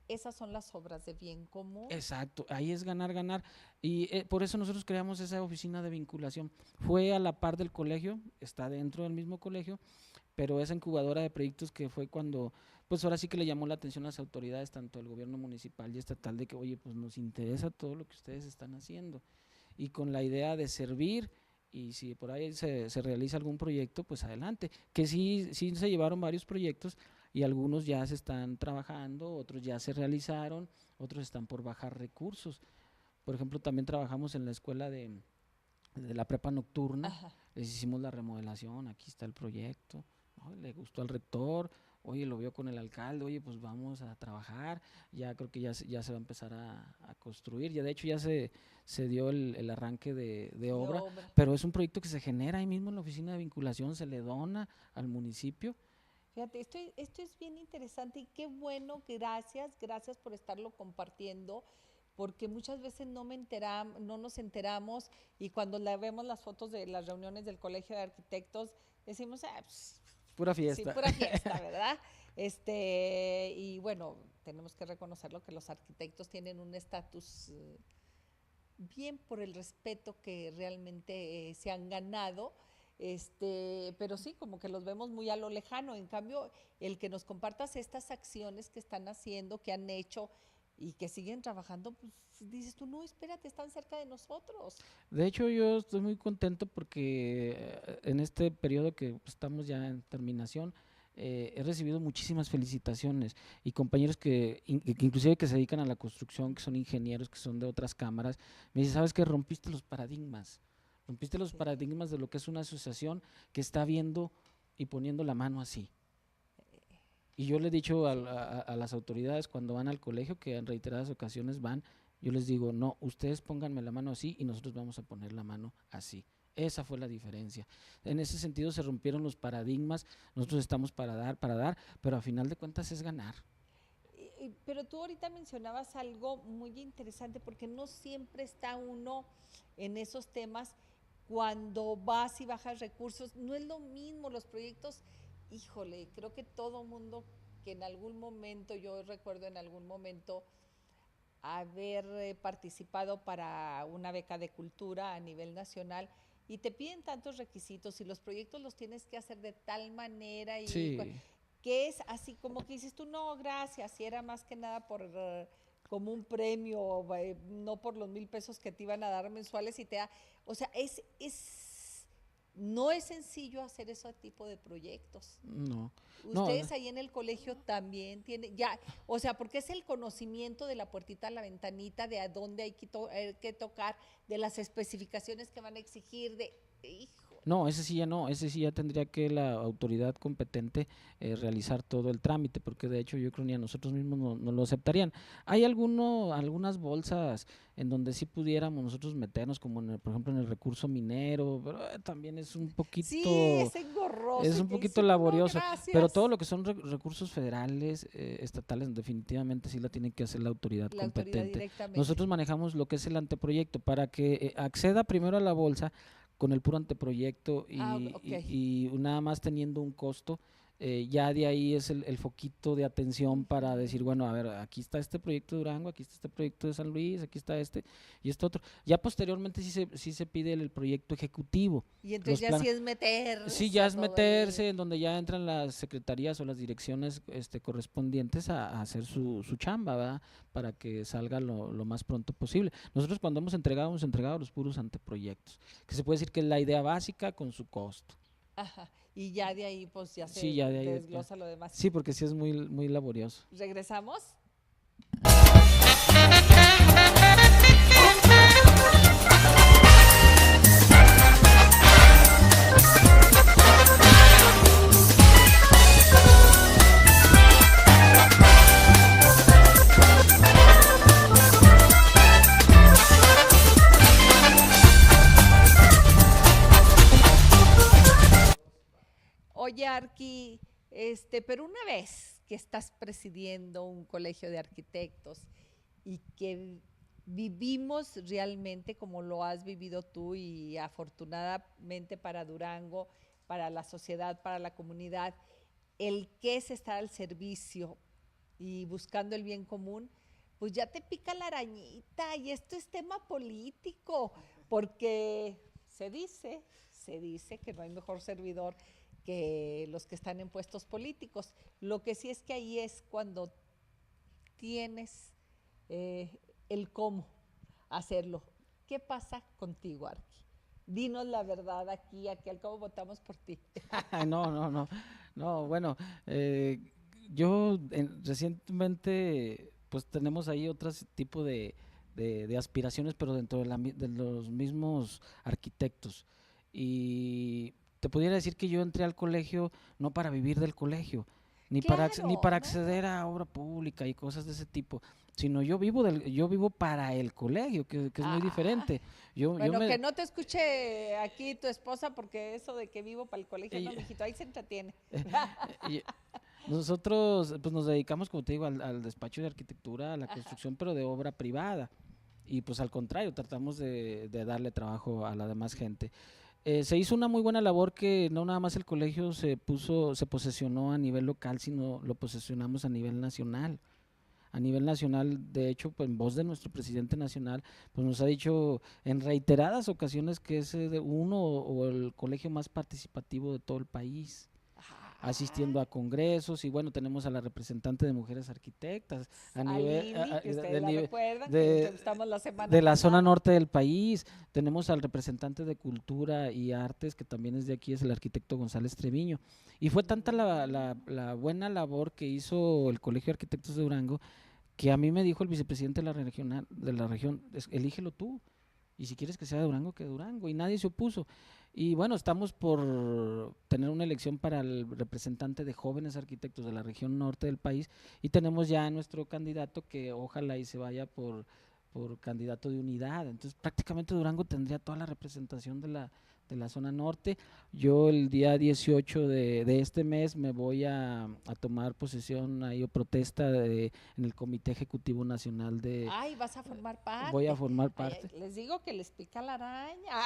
Esas son las obras de bien común. Exacto, ahí es ganar, ganar. Y por eso nosotros creamos esa oficina de vinculación. Fue a la par del colegio, está dentro del mismo colegio, pero esa incubadora de proyectos que fue cuando, pues ahora sí que le llamó la atención a las autoridades, tanto el gobierno municipal y estatal, de que, oye, pues nos interesa todo lo que ustedes están haciendo. Y con la idea de servir, y si por ahí se realiza algún proyecto, pues adelante. Que sí se llevaron varios proyectos y algunos ya se están trabajando, otros ya se realizaron, otros están por bajar recursos. Por ejemplo, también trabajamos en la escuela de la prepa nocturna. Ajá. Les hicimos la remodelación, aquí está el proyecto, ¿no? Le gustó al rector, oye, lo vio con el alcalde, oye, pues vamos a trabajar, ya creo que ya se va a empezar a construir, ya de hecho ya se dio el arranque de obra, pero es un proyecto que se genera ahí mismo en la oficina de vinculación, se le dona al municipio. Fíjate, esto es bien interesante y qué bueno, gracias por estarlo compartiendo, porque muchas veces no nos enteramos y cuando vemos las fotos de las reuniones del Colegio de Arquitectos, decimos, pues, pura fiesta. Sí, pura fiesta, ¿verdad? Y bueno, tenemos que reconocerlo que los arquitectos tienen un estatus bien por el respeto que realmente se han ganado. Pero sí, como que los vemos muy a lo lejano. En cambio, el que nos compartas estas acciones que están haciendo, que han hecho y que siguen trabajando, pues dices tú, no, espérate, están cerca de nosotros. De hecho, yo estoy muy contento porque en este periodo que estamos ya en terminación, he recibido muchísimas felicitaciones y compañeros que inclusive que se dedican a la construcción, que son ingenieros, que son de otras cámaras, me dicen, ¿sabes qué? Rompiste los paradigmas de lo que es una asociación que está viendo y poniendo la mano así. Y yo le he dicho a las autoridades cuando van al colegio, que en reiteradas ocasiones van, yo les digo, no, ustedes pónganme la mano así y nosotros vamos a poner la mano así. Esa fue la diferencia. En ese sentido se rompieron los paradigmas, nosotros estamos para dar, pero a final de cuentas es ganar. Pero tú ahorita mencionabas algo muy interesante porque no siempre está uno en esos temas cuando vas y bajas recursos. No es lo mismo los proyectos, híjole, creo que todo mundo que en algún momento, yo recuerdo en algún momento haber participado para una beca de cultura a nivel nacional y te piden tantos requisitos y los proyectos los tienes que hacer de tal manera y sí. Que es así como que dices tú, no, gracias, y era más que nada por como un premio, no por los 1,000 pesos que te iban a dar mensuales y o sea, no es sencillo hacer ese tipo de proyectos. No. Ustedes ahí en el colegio también tienen, ya, o sea, porque es el conocimiento de la puertita a la ventanita, de a dónde hay que tocar, de las especificaciones que van a exigir, híjole. No, ese sí ya no, ese sí ya tendría que la autoridad competente realizar todo el trámite, porque de hecho yo creo ni a nosotros mismos no lo aceptarían. Hay algunas bolsas en donde sí pudiéramos nosotros meternos, como por ejemplo en el recurso minero, pero también Sí, es engorroso es y un que poquito dice uno, no, laborioso, pero todo gracias. lo que son recursos federales, estatales, definitivamente sí la tiene que hacer la autoridad La autoridad competente. directamente. Nosotros manejamos lo que es el anteproyecto para que acceda primero a la bolsa con el puro anteproyecto Ah, ok. y nada más teniendo un costo. Ya de ahí es el foquito de atención para Ujú. decir, bueno, a ver, aquí está este proyecto de Durango, aquí está este proyecto de San Luis, aquí está este y este otro. Ya posteriormente sí se pide el proyecto ejecutivo, Y entonces los ya planes. sí es Sí, ya meterse a es todo el... meterse en donde ya entran las secretarías o las direcciones correspondientes a hacer su chamba, ¿verdad? Para que salga lo más pronto posible. Nosotros cuando hemos entregado los puros anteproyectos, que se puede decir que es la idea básica con su costo. Ajá. Y ya de ahí pues ya Sí, se ya de ahí, ya. desglosa lo demás. Sí, porque sí es muy laborioso. ¿Regresamos? Oye, Arqui, pero una vez que estás presidiendo un colegio de arquitectos y que vivimos realmente como lo has vivido tú y afortunadamente para Durango, para la sociedad, para la comunidad, el que es estar al servicio y buscando el bien común, pues ya te pica la arañita y esto es tema político, porque se dice que no hay mejor servidor que los que están en puestos políticos. Lo que sí es que ahí es cuando tienes el cómo hacerlo. ¿Qué pasa contigo, Arqui? Dinos la verdad aquí al cabo votamos por ti. No, bueno, eh, recientemente pues tenemos ahí otro tipo de aspiraciones, pero dentro de los mismos arquitectos. Y te pudiera decir que yo entré al colegio no para vivir del colegio, ni Claro, para ¿no? acceder a obra pública y cosas de ese tipo, sino yo vivo para el colegio, que es muy Ah, diferente. Yo bueno, que me, no te escuche aquí tu esposa porque eso de que vivo para el colegio, no, ella- mijito, ahí se entretiene. y- Nosotros pues nos dedicamos, como te digo, al despacho de arquitectura, a la Ajá. construcción, pero de obra privada. Y pues al contrario, tratamos de darle trabajo a la demás gente. Se hizo una muy buena labor que no nada más el colegio se posesionó a nivel local, sino lo posesionamos a nivel nacional. A nivel nacional, de hecho, pues, en voz de nuestro presidente nacional, pues nos ha dicho en reiteradas ocasiones que es uno o el colegio más participativo de todo el país, Ah, asistiendo a congresos. Y bueno, tenemos a la representante de mujeres arquitectas a a nivel Lili, que ustedes de, la nive- recuerdan, que la de- entrevistamos la semana de la zona pasada. norte del país. Tenemos al representante de cultura y artes, que también es de aquí, es el arquitecto González Treviño. Y fue tanta la buena labor que hizo el Colegio de Arquitectos de Durango, que a mí me dijo el vicepresidente de la región, elígelo tú, y si quieres que sea de Durango, que de Durango, y nadie se opuso. Y bueno, estamos por tener una elección para el representante de jóvenes arquitectos de la región norte del país, y tenemos ya a nuestro candidato que ojalá y se vaya por candidato de unidad. Entonces prácticamente Durango tendría toda la representación de la zona norte. Yo el día 18 de este mes me voy a tomar posesión ahí o protesta en el Comité Ejecutivo Nacional Ay, vas a formar voy a parte. formar Ay, parte. les digo que les pica la araña.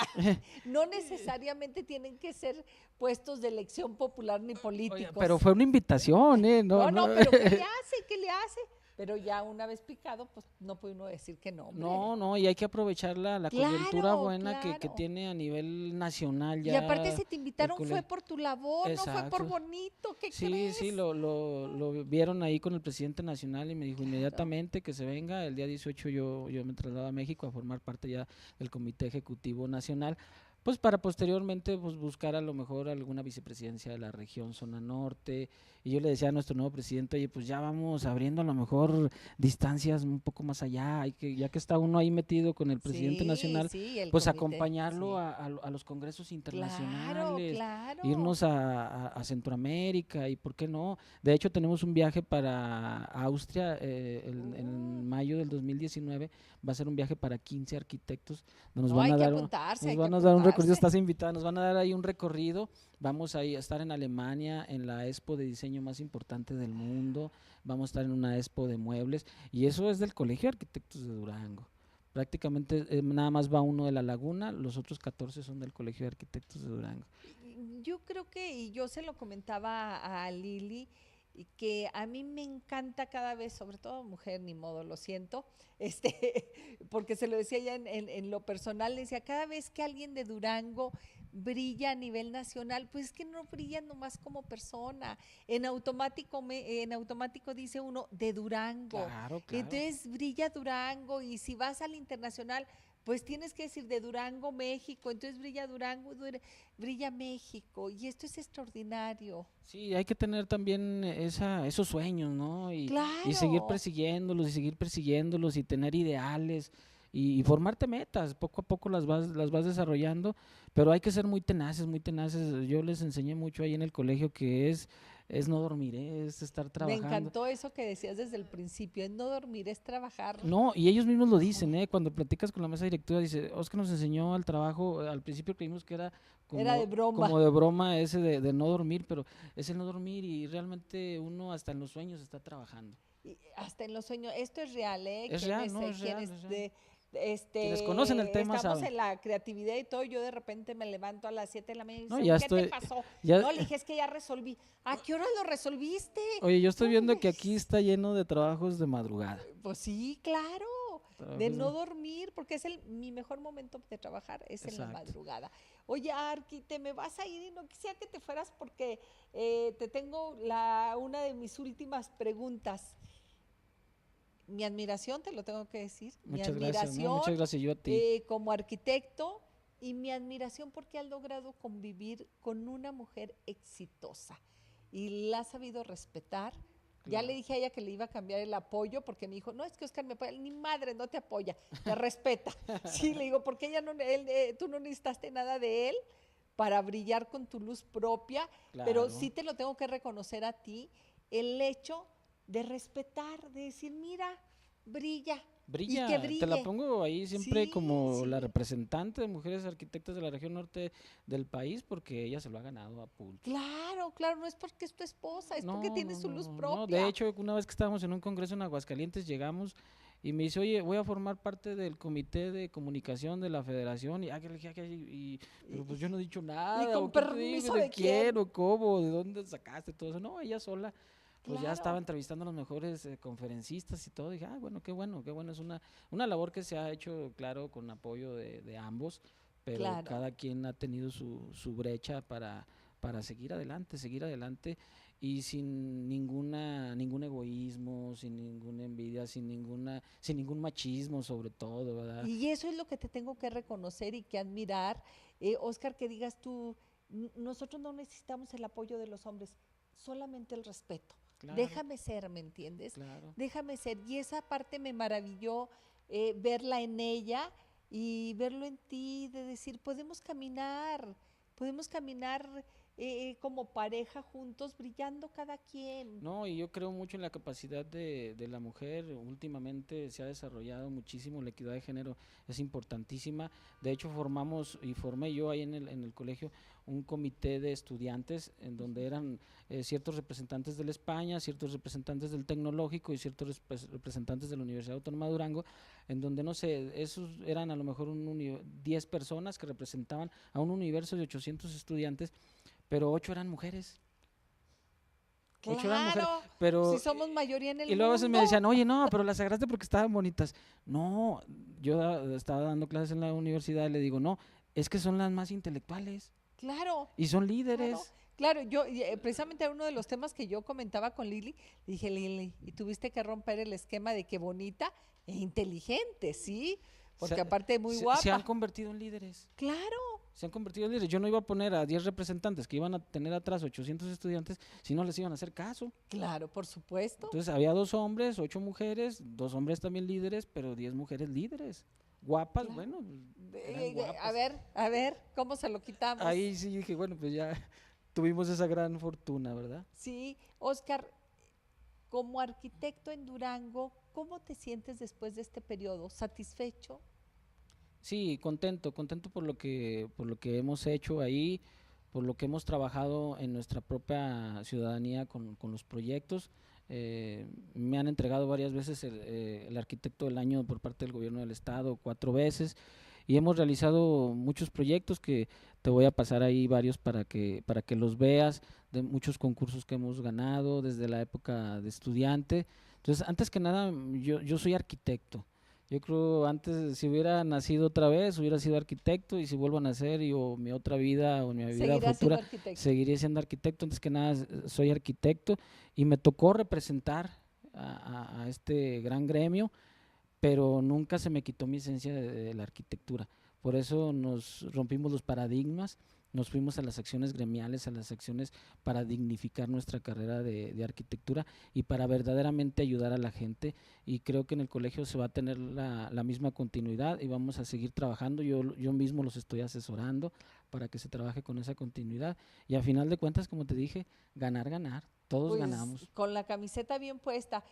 No necesariamente tienen que ser puestos de elección popular ni Oye, pero políticos. fue una invitación, ¿eh? No, No, no. no, pero ¿qué le hace? ¿Qué le hace? Pero ya una vez picado, pues no puede uno decir que no, hombre. No, no, y hay que aprovechar la coyuntura Claro, buena que claro. tiene a nivel nacional Y aparte ya si te el invitaron fue colegio. por tu labor, no fue por Exacto. bonito, ¿qué Sí, sí, crees? lo vieron ahí con el presidente nacional y me dijo Claro. inmediatamente que se venga. El día 18 yo me traslado a México a formar parte ya del Comité Ejecutivo Nacional pues para posteriormente pues buscar a lo mejor alguna vicepresidencia de la región zona norte. Y yo le decía a nuestro nuevo presidente, oye, pues ya vamos abriendo a lo mejor distancias un poco más allá, ya que está uno ahí metido con el presidente Sí, nacional, sí, el pues comité, acompañarlo sí. a los congresos Claro, internacionales, claro. irnos a Centroamérica y por qué no. De hecho tenemos un viaje para Austria Uh, en mayo del 2019, va a ser un viaje para 15 arquitectos, nos no, van hay a que dar apuntarse, nos hay que van a dar un recorrido, apuntarse. estás invitada, nos van a dar ahí un recorrido, vamos a estar en Alemania en la expo de diseño más importante del mundo, vamos a estar en una expo de muebles y eso es del Colegio de Arquitectos de Durango. Prácticamente nada más va uno de la Laguna, los otros 14 son del Colegio de Arquitectos de Durango. Yo creo que, y yo se lo comentaba a Lili, y que a mí me encanta cada vez, sobre todo mujer, ni modo, lo siento, porque se lo decía ya en lo personal, le decía, cada vez que alguien de Durango brilla a nivel nacional, pues es que no brilla nomás como persona, en automático dice uno de Durango, Claro, claro. entonces brilla Durango, y si vas al internacional, pues tienes que decir de Durango, México, entonces brilla Durango, brilla México, y esto es extraordinario. Sí, hay que tener también esos sueños, ¿no? Y seguir Claro, persiguiéndolos y seguir persiguiéndolos y tener ideales y formarte metas. Poco a poco las vas desarrollando, pero hay que ser muy tenaces, muy tenaces. Yo les enseñé mucho ahí en el colegio que es no dormir, es estar me trabajando. encantó eso que decías desde el principio, es no dormir, es trabajar. No, y ellos mismos lo dicen, ¿eh? Cuando platicas con la mesa directiva, dice, Oscar nos enseñó al trabajo, al principio creímos que era Era de broma. como de broma ese de no dormir, pero es el no dormir y realmente uno hasta en los sueños está trabajando. Y hasta en los sueños, esto es real, ¿eh? Es real, ¿no? Es real, es real. Quienes conocen el tema Estamos saben. en la creatividad y todo, yo de repente me levanto a las 7 de la mañana y No, dicen, ya ¿qué te estoy, pasó? ya, No, le dije, es que ya resolví. ¿A qué hora lo resolviste? oye, yo estoy No, viendo que aquí está lleno de trabajos de madrugada. pues sí, claro, de Trabajos no de- dormir, porque es mi mejor momento de trabajar, es en la Exacto. madrugada. Oye, Arqui, te me vas a ir y no quisiera que te fueras porque te tengo una de mis últimas preguntas. Mi admiración, te lo tengo que decir, mi Muchas gracias, ¿no? Muchas admiración gracias yo a ti. como arquitecto y mi admiración porque has logrado convivir con una mujer exitosa y la has sabido respetar. Ya le Claro. dije a ella que le iba a cambiar el apoyo porque me dijo, no, es que Oscar me apoya, ni madre, no te apoya, te respeta. Sí, le digo, porque ella no, tú no necesitaste nada de él para brillar con tu luz propia, pero sí Claro. te lo tengo que reconocer a ti, el hecho de respetar, de decir, mira, brilla y que Brilla, te la brille. pongo ahí siempre Sí, como la sí, representante de mujeres arquitectas de la región norte del país porque ella se lo ha ganado a pulso. claro, claro, no es porque es tu esposa, es porque No, tiene no, su luz no, no. De propia. hecho, una vez que estábamos en un congreso en Aguascalientes, llegamos y me dice, oye, voy a formar parte del comité de comunicación de la federación. Y, que le dije, pero pues yo no he dicho Y nada, con o quién te dijo, permiso de de quién, quién, o cómo, de dónde sacaste todo eso. No, ella sola, pues ya estaba claro, entrevistando a los mejores conferencistas y todo. Dije, bueno, qué bueno, qué bueno. Es una labor que se ha hecho, claro, con apoyo de ambos, pero claro. cada quien ha tenido su brecha para seguir adelante y sin ningún egoísmo, sin ninguna envidia, sin ningún machismo sobre todo, ¿verdad? Y eso es lo que te tengo que reconocer y que admirar, Oscar, que digas tú, nosotros no necesitamos el apoyo de los hombres, solamente el respeto. Claro, Déjame ser, ¿me entiendes? claro. Déjame ser. Y esa parte me maravilló verla en ella y verlo en ti, de decir, podemos caminar como pareja juntos, brillando cada quien. No, y yo creo mucho en la capacidad de la mujer. Últimamente se ha desarrollado muchísimo, la equidad de género es importantísima. De hecho, formé yo ahí en el colegio un comité de estudiantes en donde eran ciertos representantes de la España, ciertos representantes del Tecnológico y ciertos representantes de la Universidad Autónoma de Durango, en donde, no sé, esos eran a lo mejor 10 personas que representaban a un universo de 800 estudiantes, pero 8 eran mujeres. 8 eran mujeres, Claro, si pero somos mayoría en el y luego a veces me mundo, decían, oye, no, pero las agarraste porque estaban bonitas. No, yo estaba dando clases en la universidad y le digo, no, es que son las más intelectuales claro, y son claro, líderes. claro. Yo, precisamente uno de los temas que yo comentaba con Lili, dije, Lili, y tuviste que romper el esquema de que bonita e inteligente, ¿sí? Porque Se, aparte muy se han guapa. convertido en líderes. Claro, se han convertido en líderes. Yo no iba a poner a 10 representantes que iban a tener atrás 800 estudiantes si no les iban a hacer caso. Claro, por supuesto. Entonces había 2 hombres, 8 mujeres, 2 hombres también líderes, pero 10 mujeres líderes. Guapas, Claro. bueno, eran guapas. A ver, ¿cómo se lo quitamos? Ahí sí dije, bueno, pues ya tuvimos esa gran fortuna, ¿verdad? Sí, Oscar, como arquitecto en Durango, ¿cómo te sientes después de este periodo? ¿Satisfecho? Sí, contento por lo que hemos hecho ahí, por lo que hemos trabajado en nuestra propia ciudadanía con los proyectos. Me han entregado varias veces el arquitecto del año por parte del gobierno del estado, 4 veces, y hemos realizado muchos proyectos que te voy a pasar ahí varios para que los veas, de muchos concursos que hemos ganado desde la época de estudiante. Entonces, antes que nada, yo soy arquitecto. Yo creo antes, si hubiera nacido otra vez, hubiera sido arquitecto, y si vuelvo a nacer o mi otra vida o mi vida Seguirás siendo futura, arquitecto. seguiré siendo arquitecto. Antes que nada, soy arquitecto y me tocó representar a este gran gremio, pero nunca se me quitó mi esencia de la arquitectura. Por eso nos rompimos los paradigmas, nos fuimos a las acciones gremiales, a las acciones para dignificar nuestra carrera de arquitectura y para verdaderamente ayudar a la gente. Y creo que en el colegio se va a tener la misma continuidad y vamos a seguir trabajando. Yo mismo los estoy asesorando para que se trabaje con esa continuidad. Y a final de cuentas, como te dije, ganar, ganar. Todos Pues ganamos. con la camiseta bien puesta.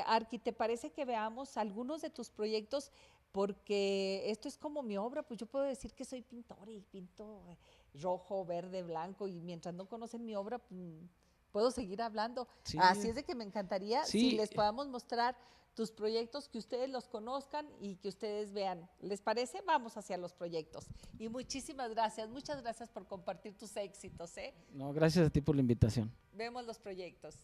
Arqui, ¿te parece que veamos algunos de tus proyectos? Porque esto es como mi obra, pues yo puedo decir que soy pintor y pinto rojo, verde, blanco, y mientras no conocen mi obra, puedo seguir hablando. Sí, Así es de que me encantaría si sí, les podamos mostrar tus proyectos, que ustedes los conozcan y que ustedes vean. ¿Les parece? Vamos hacia los proyectos. Y muchas gracias por compartir tus éxitos, ¿eh? no, gracias a ti por la invitación. Vemos los proyectos.